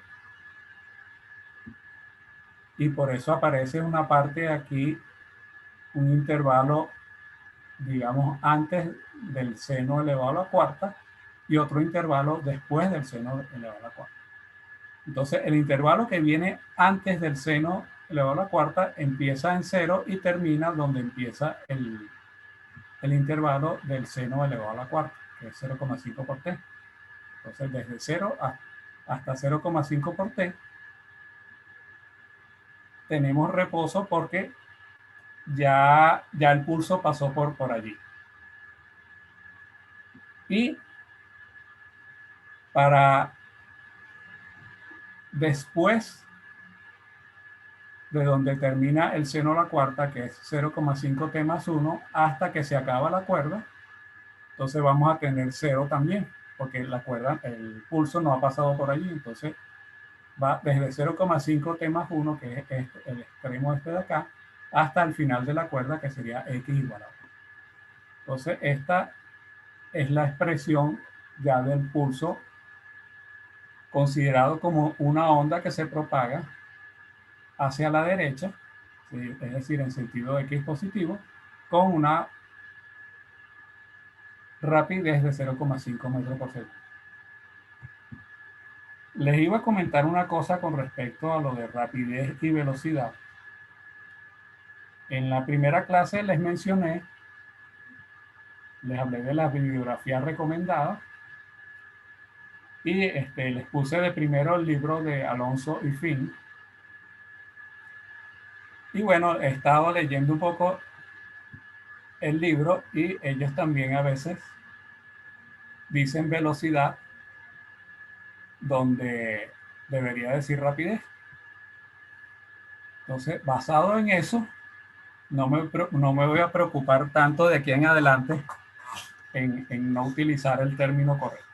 Y por eso aparece una parte aquí, un intervalo, digamos, antes del seno elevado a la cuarta y otro intervalo después del seno elevado a la cuarta. Entonces, el intervalo que viene antes del seno elevado a la cuarta empieza en 0 y termina donde empieza el intervalo del seno elevado a la cuarta, que es 0,5 por T. Entonces, desde 0 hasta 0,5 por T, tenemos reposo porque ya el pulso pasó por allí. Y para después de donde termina el seno a la cuarta, que es 0,5 T más 1, hasta que se acaba la cuerda, entonces vamos a tener 0 también, porque la cuerda, el pulso no ha pasado por allí, entonces va desde 0,5 T más 1, que es el extremo este de acá, hasta el final de la cuerda, que sería X igual a 1. Entonces, esta es la expresión ya del pulso considerado como una onda que se propaga hacia la derecha, ¿sí? Es decir, en sentido X positivo, con una rapidez de 0,5 metros por segundo. Les iba a comentar una cosa con respecto a lo de rapidez y velocidad. En la primera clase les mencioné, les hablé de las bibliografías recomendadas y les puse de primero el libro de Alonso y Finn. Y bueno, he estado leyendo un poco el libro y ellos también a veces dicen velocidad donde debería decir rapidez. Entonces, basado en eso, no me voy a preocupar tanto de aquí en adelante en no utilizar el término correcto.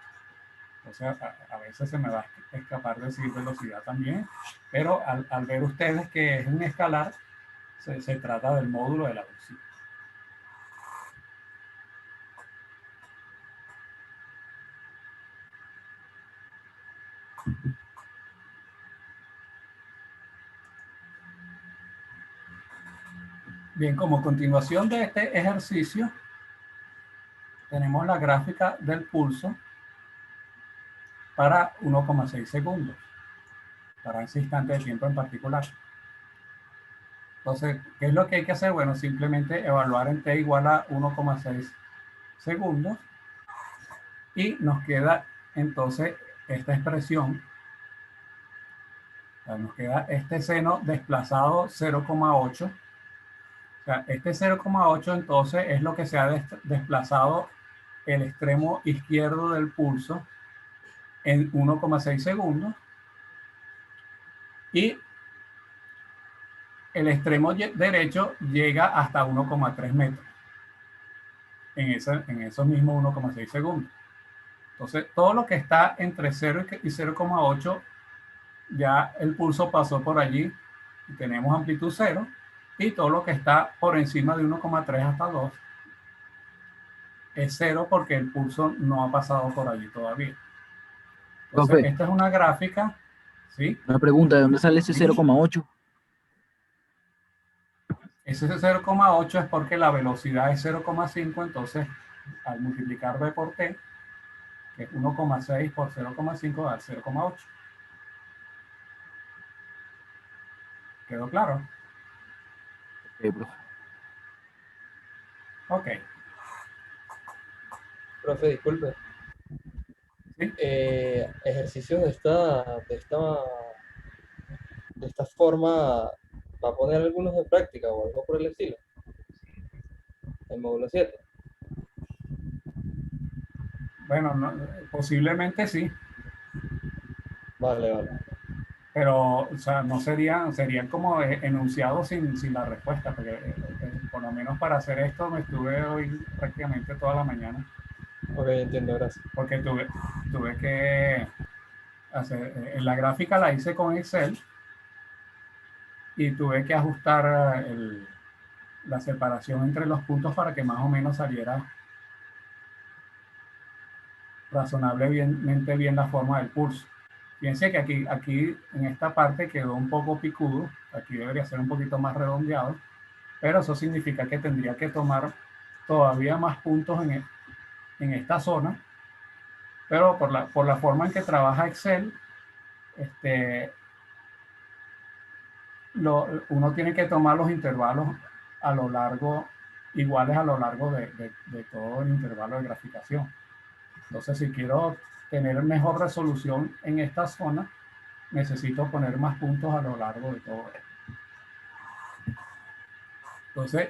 O sea, a veces se me va a escapar decir velocidad también, pero al ver ustedes que es un escalar, se trata del módulo de la velocidad. Bien, como continuación de este ejercicio, tenemos la gráfica del pulso para 1,6 segundos, para ese instante de tiempo en particular. Entonces, ¿qué es lo que hay que hacer? Bueno, simplemente evaluar en t igual a 1,6 segundos y nos queda entonces esta expresión. O sea, nos queda este seno desplazado 0,8. O sea, este 0,8 entonces es lo que se ha desplazado el extremo izquierdo del pulso en 1,6 segundos y el extremo derecho llega hasta 1,3 metros. en esos mismos 1,6 segundos. Entonces, todo lo que está entre 0 y 0,8, ya el pulso pasó por allí y tenemos amplitud 0, y todo lo que está por encima de 1,3 hasta 2 es 0 porque el pulso no ha pasado por allí todavía. Entonces, Profe, esta es una gráfica, ¿sí? una pregunta, ¿de dónde sale ese Sí. 0,8? Ese 0,8 es porque la velocidad es 0,5, entonces al multiplicar B por T, que es 1,6 por 0,5 da 0,8. ¿Quedó claro? Ok, profe. Ok. Profe, disculpe. ¿Sí? Ejercicios de esta forma, ¿va a poner algunos de práctica o algo por el estilo? El módulo 7. Bueno, posiblemente sí, Vale, vale. pero o sea, no serían como enunciados sin la respuesta, porque por lo menos para hacer esto me estuve hoy prácticamente toda la mañana, Ok, entiendo, gracias. porque tuve que hacer, en la gráfica la hice con Excel y tuve que ajustar la separación entre los puntos para que más o menos saliera razonablemente bien la forma del pulso. Fíjense que aquí en esta parte quedó un poco picudo, aquí debería ser un poquito más redondeado, pero eso significa que tendría que tomar todavía más puntos en esta zona, pero por la forma en que trabaja Excel, uno tiene que tomar los intervalos a lo largo, iguales a lo largo de todo el intervalo de graficación. Entonces, si quiero tener mejor resolución en esta zona, necesito poner más puntos a lo largo de todo esto. Entonces,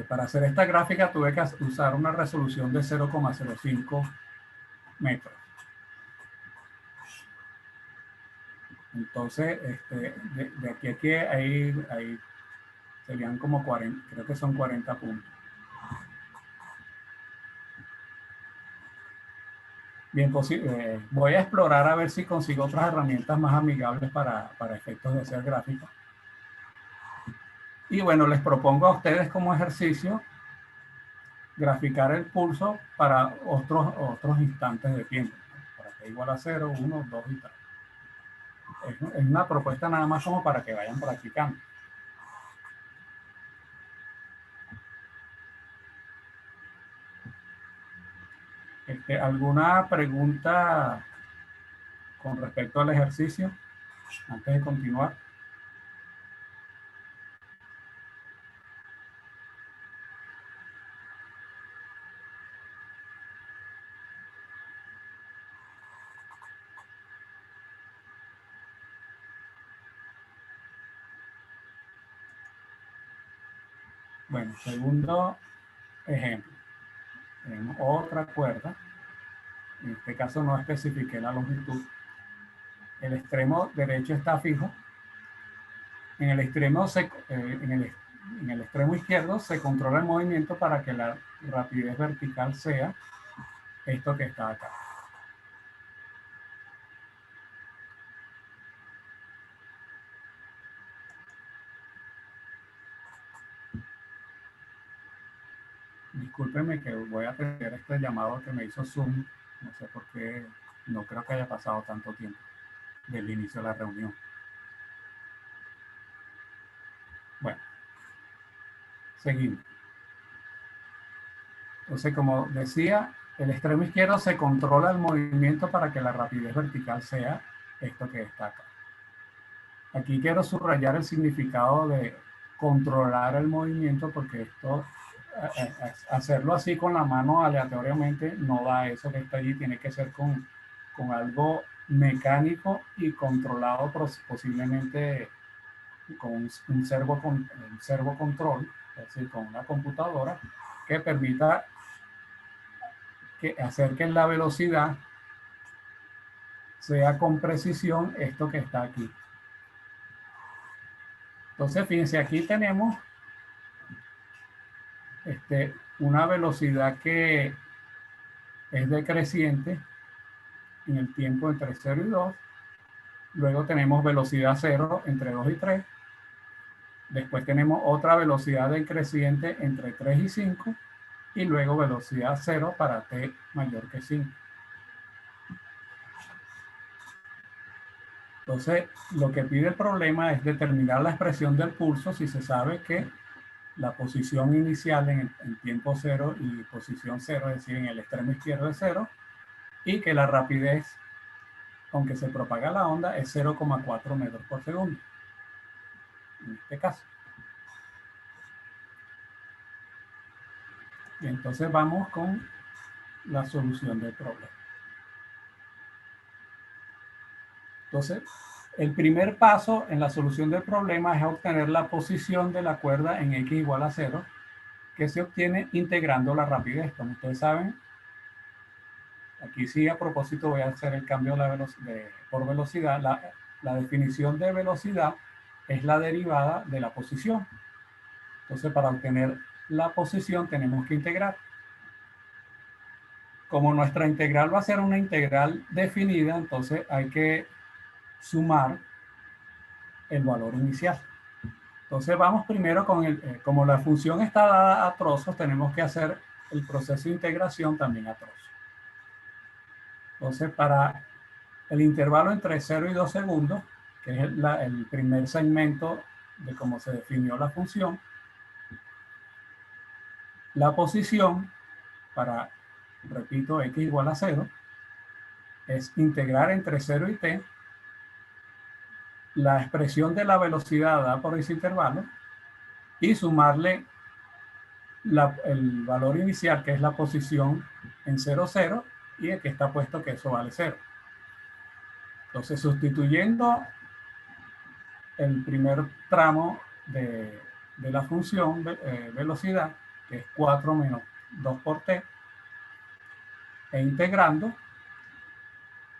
para hacer esta gráfica tuve que usar una resolución de 0,05 metros. Entonces, de aquí a aquí ahí serían como 40, creo que son 40 puntos. Bien, voy a explorar a ver si consigo otras herramientas más amigables para efectos de hacer gráficos. Y bueno, les propongo a ustedes como ejercicio graficar el pulso para otros instantes de tiempo, para que igual a 0, 1, 2 y tal. Es una propuesta nada más como para que vayan practicando. ¿Alguna pregunta con respecto al ejercicio antes de continuar? Bueno, segundo ejemplo. Tenemos otra cuerda. En este caso no especifiqué la longitud. El extremo derecho está fijo. En el extremo, en el extremo izquierdo se controla el movimiento para que la rapidez vertical sea esto que está acá. Discúlpenme que voy a atender este llamado que me hizo Zoom. No sé por qué, no creo que haya pasado tanto tiempo del inicio de la reunión. Bueno, seguimos. Entonces, como decía, el extremo izquierdo se controla el movimiento para que la rapidez vertical sea esto que está acá. Aquí quiero subrayar el significado de controlar el movimiento porque esto, hacerlo así con la mano aleatoriamente no da eso que está allí, tiene que ser con algo mecánico y controlado posiblemente con un servo control, es decir, con una computadora que permita hacer que la velocidad sea con precisión esto que está aquí. Entonces, fíjense, aquí tenemos una velocidad que es decreciente en el tiempo entre 0 y 2. Luego tenemos velocidad 0 entre 2 y 3. Después tenemos otra velocidad decreciente entre 3 y 5. Y luego velocidad 0 para t mayor que 5. Entonces, lo que pide el problema es determinar la expresión del pulso si se sabe que la posición inicial en tiempo 0 y posición 0, es decir, en el extremo izquierdo es 0, y que la rapidez, aunque se propaga la onda, es 0,4 metros por segundo, en este caso. Y entonces vamos con la solución del problema. Entonces, el primer paso en la solución del problema es obtener la posición de la cuerda en x igual a 0, que se obtiene integrando la rapidez. Como ustedes saben, aquí sí a propósito voy a hacer el cambio por velocidad. La definición de velocidad es la derivada de la posición. Entonces, para obtener la posición tenemos que integrar. Como nuestra integral va a ser una integral definida, entonces hay que sumar el valor inicial. Entonces vamos primero con como la función está dada a trozos, tenemos que hacer el proceso de integración también a trozos. Entonces para el intervalo entre 0 y 2 segundos, que es el primer segmento de cómo se definió la función, la posición para, repito, x igual a 0, es integrar entre 0 y t la expresión de la velocidad dada por ese intervalo y sumarle el valor inicial, que es la posición en 0, 0, y el que está puesto que eso vale 0. Entonces, sustituyendo el primer tramo de la función velocidad, que es 4 menos 2 por t, e integrando,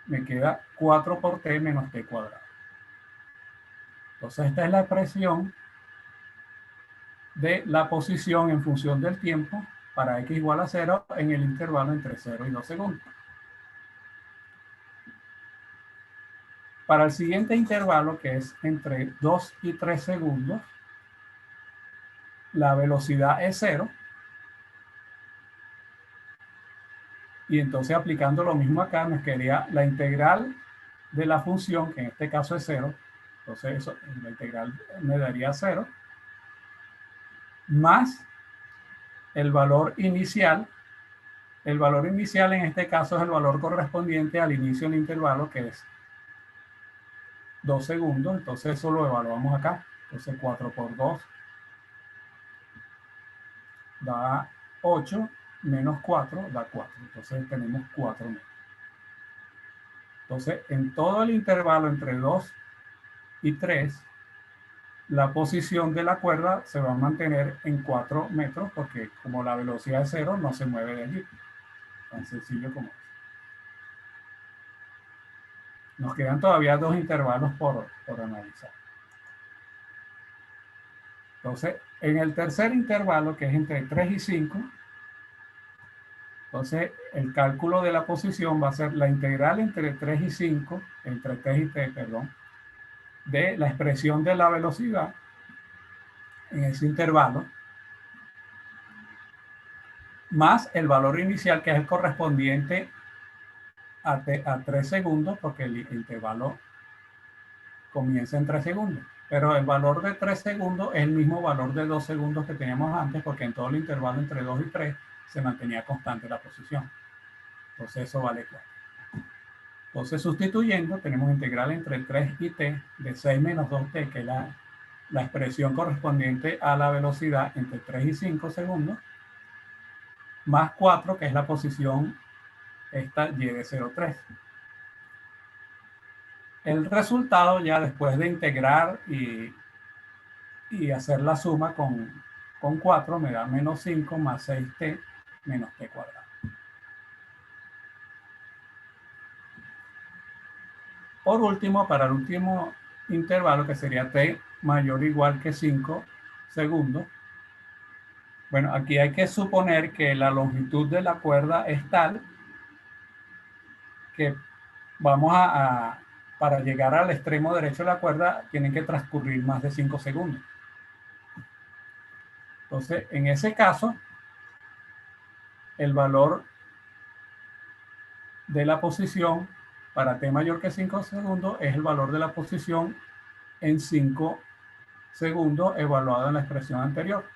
me queda 4 por t menos t cuadrado. Entonces, esta es la expresión de la posición en función del tiempo para x igual a 0 en el intervalo entre 0 y 2 segundos. Para el siguiente intervalo, que es entre 2 y 3 segundos, la velocidad es 0. Y entonces, aplicando lo mismo acá, nos quedaría la integral de la función, que en este caso es 0. Entonces, eso, la integral me daría 0. Más el valor inicial. El valor inicial en este caso es el valor correspondiente al inicio del intervalo, que es 2 segundos. Entonces eso lo evaluamos acá. Entonces 4 por 2 da 8, menos 4 da 4. Entonces tenemos 4 metros. Entonces en todo el intervalo entre 2 y 3, la posición de la cuerda se va a mantener en 4 metros, porque como la velocidad es 0, no se mueve de allí. Tan sencillo como eso. Nos quedan todavía 2 intervalos por analizar. Entonces, en el tercer intervalo, que es entre 3 y 5, entonces el cálculo de la posición va a ser la integral entre 3 y 5, entre 3 y t, perdón, de la expresión de la velocidad en ese intervalo, más el valor inicial, que es el correspondiente a 3 segundos, porque el intervalo comienza en 3 segundos. Pero el valor de 3 segundos es el mismo valor de 2 segundos que teníamos antes, porque en todo el intervalo entre 2 y 3 se mantenía constante la posición. Entonces eso vale 4. Entonces, sustituyendo, tenemos integral entre 3 y t de 6 menos 2t, que es la expresión correspondiente a la velocidad entre 3 y 5 segundos, más 4, que es la posición esta y de 0,3. El resultado, ya después de integrar y hacer la suma con 4, me da menos 5 más 6t menos t cuadrado. Por último, para el último intervalo, que sería t mayor o igual que 5 segundos, Bueno, aquí hay que suponer que la longitud de la cuerda es tal que vamos para llegar al extremo derecho de la cuerda, tienen que transcurrir más de 5 segundos. Entonces, en ese caso, el valor de la posición para t mayor que 5 segundos es el valor de la posición en 5 segundos evaluado en la expresión anterior.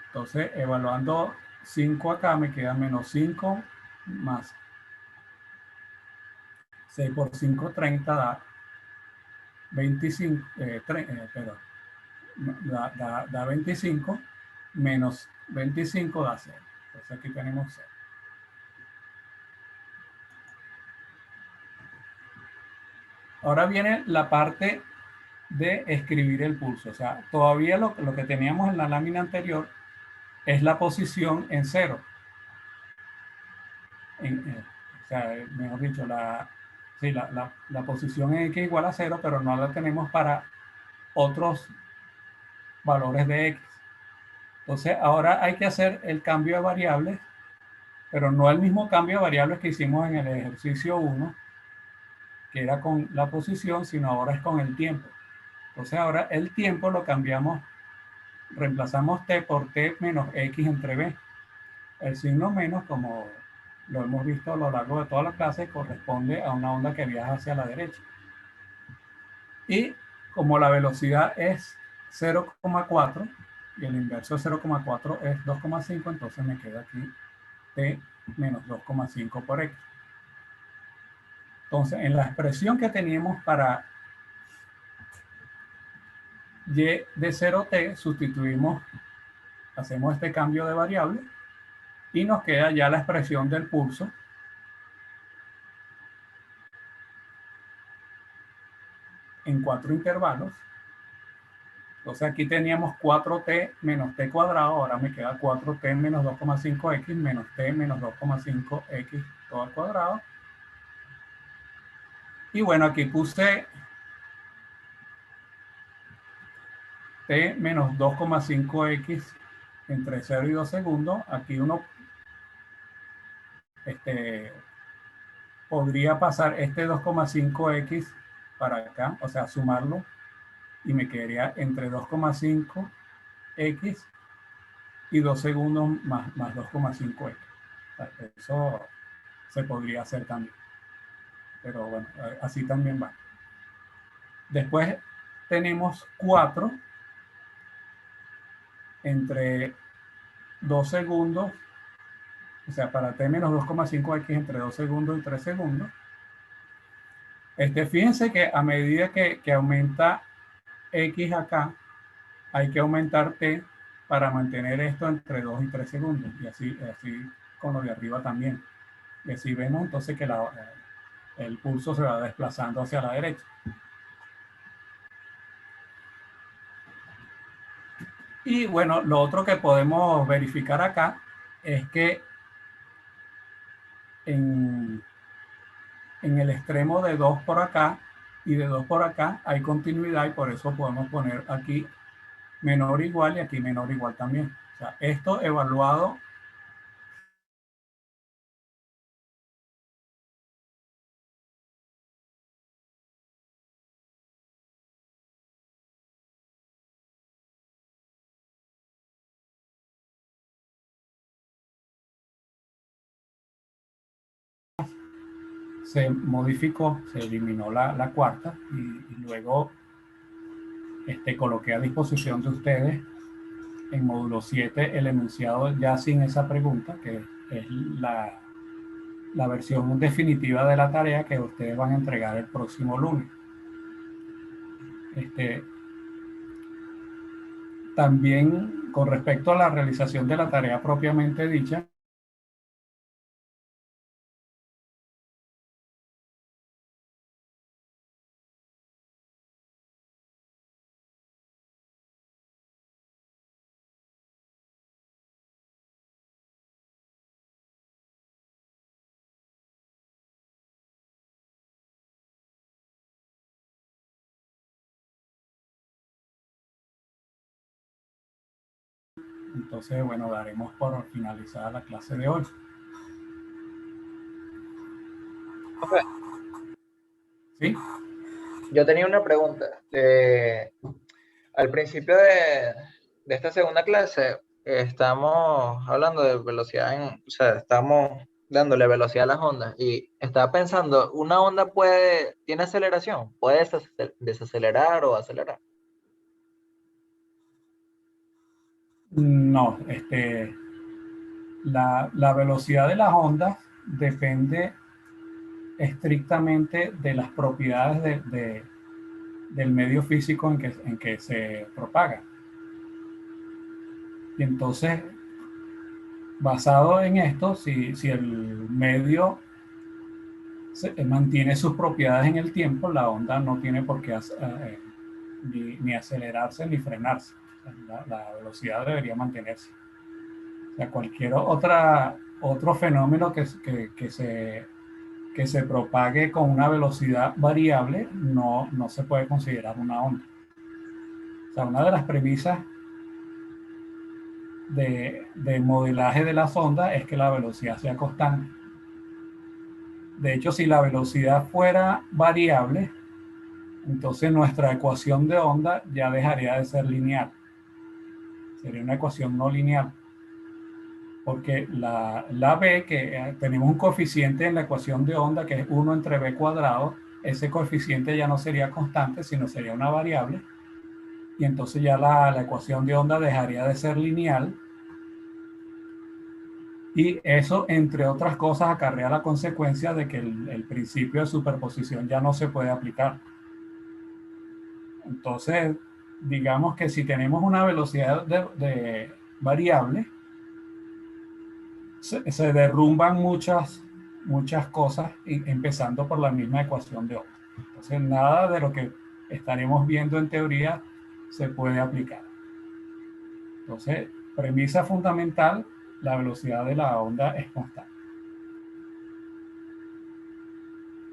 Entonces, evaluando 5 acá, me queda menos 5 más 6 por 5, 30, da 25, perdón, da 25, menos 25 da 0. Entonces aquí tenemos 0. Ahora viene la parte de escribir el pulso. O sea, todavía lo que teníamos en la lámina anterior es la posición en 0. O sea, mejor dicho, sí, la posición en x igual a 0, pero no la tenemos para otros valores de x. Entonces, ahora hay que hacer el cambio de variables, pero no el mismo cambio de variables que hicimos en el ejercicio 1, que era con la posición, sino ahora es con el tiempo. Entonces, ahora el tiempo lo cambiamos, reemplazamos t por t menos x entre b. El signo menos, como lo hemos visto a lo largo de toda la clase, corresponde a una onda que viaja hacia la derecha. Y como la velocidad es 0,4 y el inverso de 0,4 es 2,5, entonces me queda aquí t menos 2,5 por x. Entonces, en la expresión que teníamos para y de 0t, sustituimos, hacemos este cambio de variable y nos queda ya la expresión del pulso en 4 intervalos. Entonces aquí teníamos 4t menos t cuadrado, ahora me queda 4t menos 2,5x menos t menos 2,5x todo al cuadrado. Y bueno, aquí puse t menos 2,5x entre 0 y 2 segundos. Aquí uno podría pasar este 2,5x para acá, o sea, sumarlo, y me quedaría entre 2,5x y 2 segundos más 2,5x. O sea, eso se podría hacer también. Pero bueno, así también va. Después tenemos 4 entre 2 segundos, o sea, para t menos 2,5x entre 2 segundos y 3 segundos. Fíjense que a medida que aumenta x acá, hay que aumentar t para mantener esto entre 2 y 3 segundos. Y así con lo de arriba también. Y así vemos entonces que el pulso se va desplazando hacia la derecha. Y bueno, lo otro que podemos verificar acá es que en el extremo de 2 por acá y de 2 por acá hay continuidad, y por eso podemos poner aquí menor o igual y aquí menor o igual también. O sea, esto evaluado se modificó, se eliminó la cuarta y luego coloqué a disposición de ustedes en módulo 7 el enunciado ya sin esa pregunta, que es la versión definitiva de la tarea que ustedes van a entregar el próximo lunes. También con respecto a la realización de la tarea propiamente dicha, Entonces, bueno, daremos por finalizada la clase de hoy. Profe, ¿Sí? yo tenía una pregunta. Al principio de esta segunda clase, estamos hablando de velocidad o sea, estamos dándole velocidad a las ondas y estaba pensando, ¿una onda tiene aceleración? ¿Puede desacelerar o acelerar? No, la velocidad de las ondas depende estrictamente de las propiedades del medio físico en que se propaga. Y entonces, basado en esto, si el medio mantiene sus propiedades en el tiempo, la onda no tiene por qué ni acelerarse ni frenarse. O sea, la velocidad debería mantenerse. O sea, cualquier otro fenómeno que se propague con una velocidad variable no se puede considerar una onda. O sea, una de las premisas de modelaje de las ondas es que la velocidad sea constante. De hecho, si la velocidad fuera variable, entonces nuestra ecuación de onda ya dejaría de ser lineal. Sería una ecuación no lineal. Porque la b, que tenemos un coeficiente en la ecuación de onda que es 1 entre b cuadrado, ese coeficiente ya no sería constante, sino sería una variable. Y entonces ya la ecuación de onda dejaría de ser lineal. Y eso, entre otras cosas, acarrea la consecuencia de que el principio de superposición ya no se puede aplicar. Entonces, digamos que si tenemos una velocidad de variable, se derrumban muchas cosas, empezando por la misma ecuación de onda. Entonces, nada de lo que estaremos viendo en teoría se puede aplicar. Entonces, premisa fundamental, la velocidad de la onda es constante.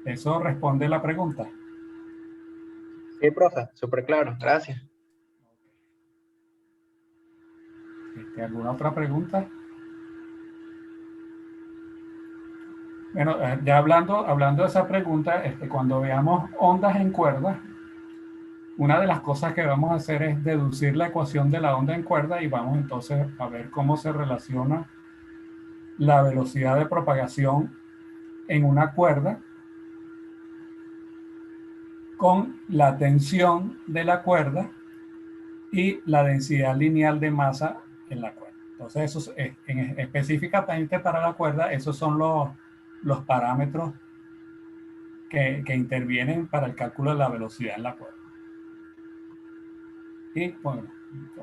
Eso responde la pregunta. Sí, profe, súper claro, gracias. ¿Alguna otra pregunta? Bueno, ya hablando de esa pregunta, cuando veamos ondas en cuerda, una de las cosas que vamos a hacer es deducir la ecuación de la onda en cuerda y vamos entonces a ver cómo se relaciona la velocidad de propagación en una cuerda con la tensión de la cuerda y la densidad lineal de masa en la cuerda. Entonces, específicamente para la cuerda, esos son los parámetros que intervienen para el cálculo de la velocidad en la cuerda. Y bueno,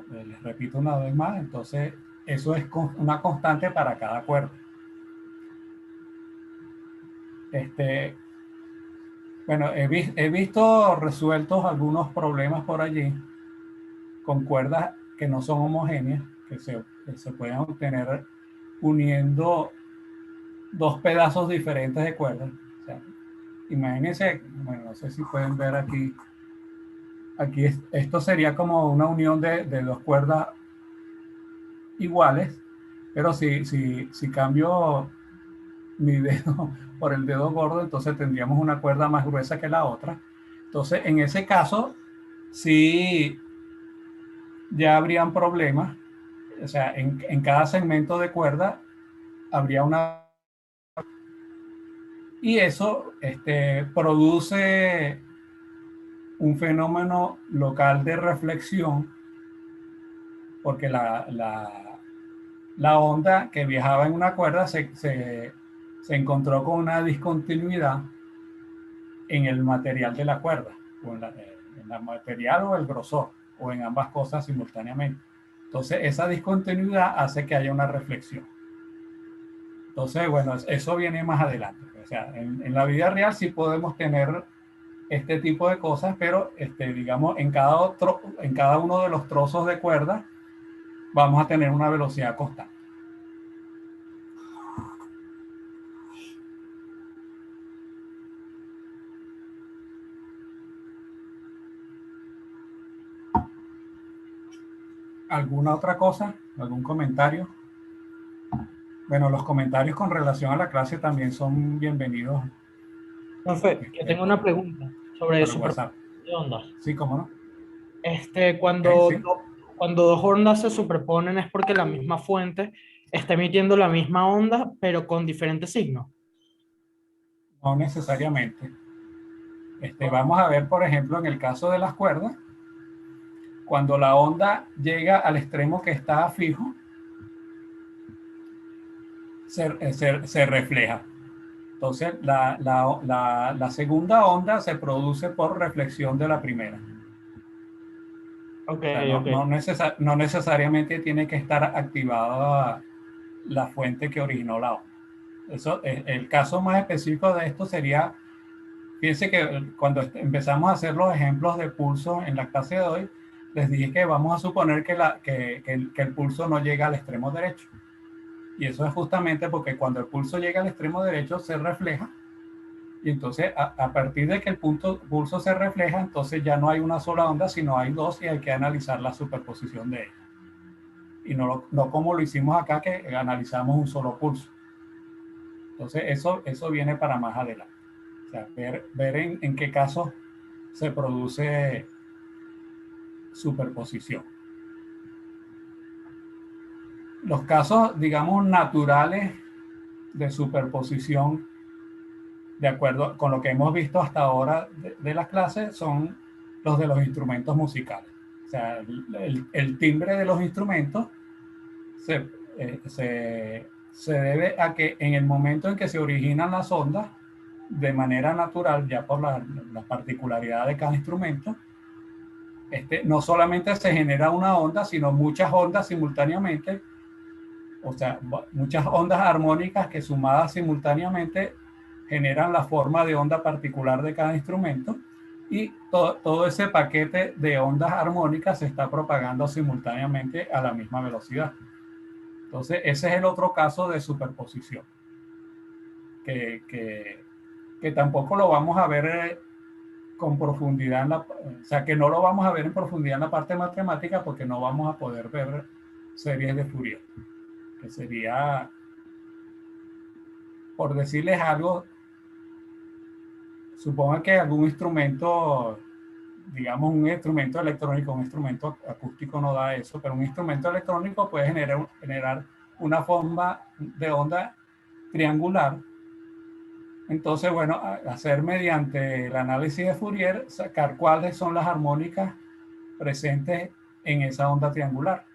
les repito una vez más, entonces eso es una constante para cada cuerda. Bueno, he visto resueltos algunos problemas por allí con cuerdas que no son homogéneas, que se pueden obtener uniendo dos pedazos diferentes de cuerda. O sea, imagínense, bueno, no sé si pueden ver aquí, esto sería como una unión de dos cuerdas iguales, pero si cambio mi dedo por el dedo gordo, entonces tendríamos una cuerda más gruesa que la otra. Entonces, en ese caso, sí, ya habrían problemas. O sea, en cada segmento de cuerda habría una... Y eso produce un fenómeno local de reflexión, porque la onda que viajaba en una cuerda se encontró con una discontinuidad en el material de la cuerda, o en la material o el grosor, o en ambas cosas simultáneamente. Entonces, esa discontinuidad hace que haya una reflexión. Entonces, bueno, eso viene más adelante. O sea, en la vida real sí podemos tener este tipo de cosas, pero digamos, en cada uno de los trozos de cuerda vamos a tener una velocidad constante. ¿Alguna otra cosa? ¿Algún comentario? Bueno, los comentarios con relación a la clase también son bienvenidos Profe, yo tengo una pregunta sobre por superposición WhatsApp. de ondas. Sí, cómo no. Cuando, Sí. cuando dos ondas se superponen es porque la misma fuente está emitiendo la misma onda, pero con diferentes signos. No necesariamente. Vamos a ver, por ejemplo, en el caso de las cuerdas, cuando la onda llega al extremo que está fijo, se refleja. Entonces, la segunda onda se produce por reflexión de la primera. Ok, O sea, ok. no necesariamente tiene que estar activada la fuente que originó la onda. Eso, el caso más específico de esto sería, fíjense que cuando empezamos a hacer los ejemplos de pulso en la clase de hoy, les dije que vamos a suponer que el pulso no llega al extremo derecho. Y eso es justamente porque cuando el pulso llega al extremo derecho se refleja. Y entonces a partir de que el pulso se refleja, entonces ya no hay una sola onda, sino hay dos y hay que analizar la superposición de ellas. Y no como lo hicimos acá, que analizamos un solo pulso. Entonces eso viene para más adelante. O sea, ver en qué casos se produce superposición. Los casos, digamos, naturales de superposición, de acuerdo con lo que hemos visto hasta ahora de las clases, son los de los instrumentos musicales. O sea, el timbre de los instrumentos se debe a que en el momento en que se originan las ondas, de manera natural, ya por la particularidad de cada instrumento, no solamente se genera una onda, sino muchas ondas simultáneamente, o sea, muchas ondas armónicas que sumadas simultáneamente generan la forma de onda particular de cada instrumento, y todo ese paquete de ondas armónicas se está propagando simultáneamente a la misma velocidad. Entonces, ese es el otro caso de superposición, que tampoco lo vamos a ver con profundidad, o sea, que no lo vamos a ver en profundidad en la parte matemática, porque no vamos a poder ver series de Fourier, que sería, por decirles algo, suponga que algún instrumento, digamos un instrumento electrónico, un instrumento acústico no da eso, pero un instrumento electrónico puede generar una forma de onda triangular. Entonces, bueno, hacer mediante el análisis de Fourier, sacar cuáles son las armónicas presentes en esa onda triangular.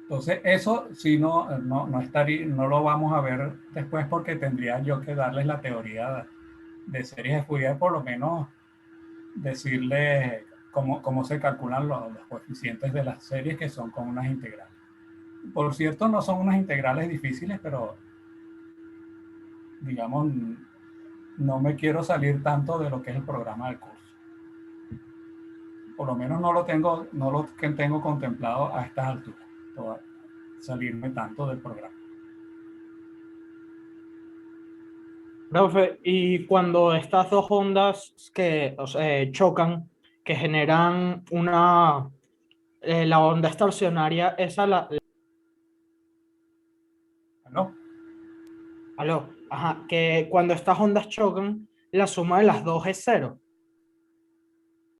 Entonces, eso sí no lo vamos a ver después, porque tendría yo que darles la teoría de series de Fourier, por lo menos decirles cómo se calculan los coeficientes de las series, que son con unas integrales. Por cierto, no son unas integrales difíciles, pero digamos, no me quiero salir tanto de lo que es el programa del curso. Por lo menos no lo tengo contemplado a estas alturas, salirme tanto del programa. Profe, y cuando estas dos ondas que chocan, que generan la onda estacionaria, esa ¿No? Aló, ajá, que cuando estas ondas chocan, la suma de las dos es cero.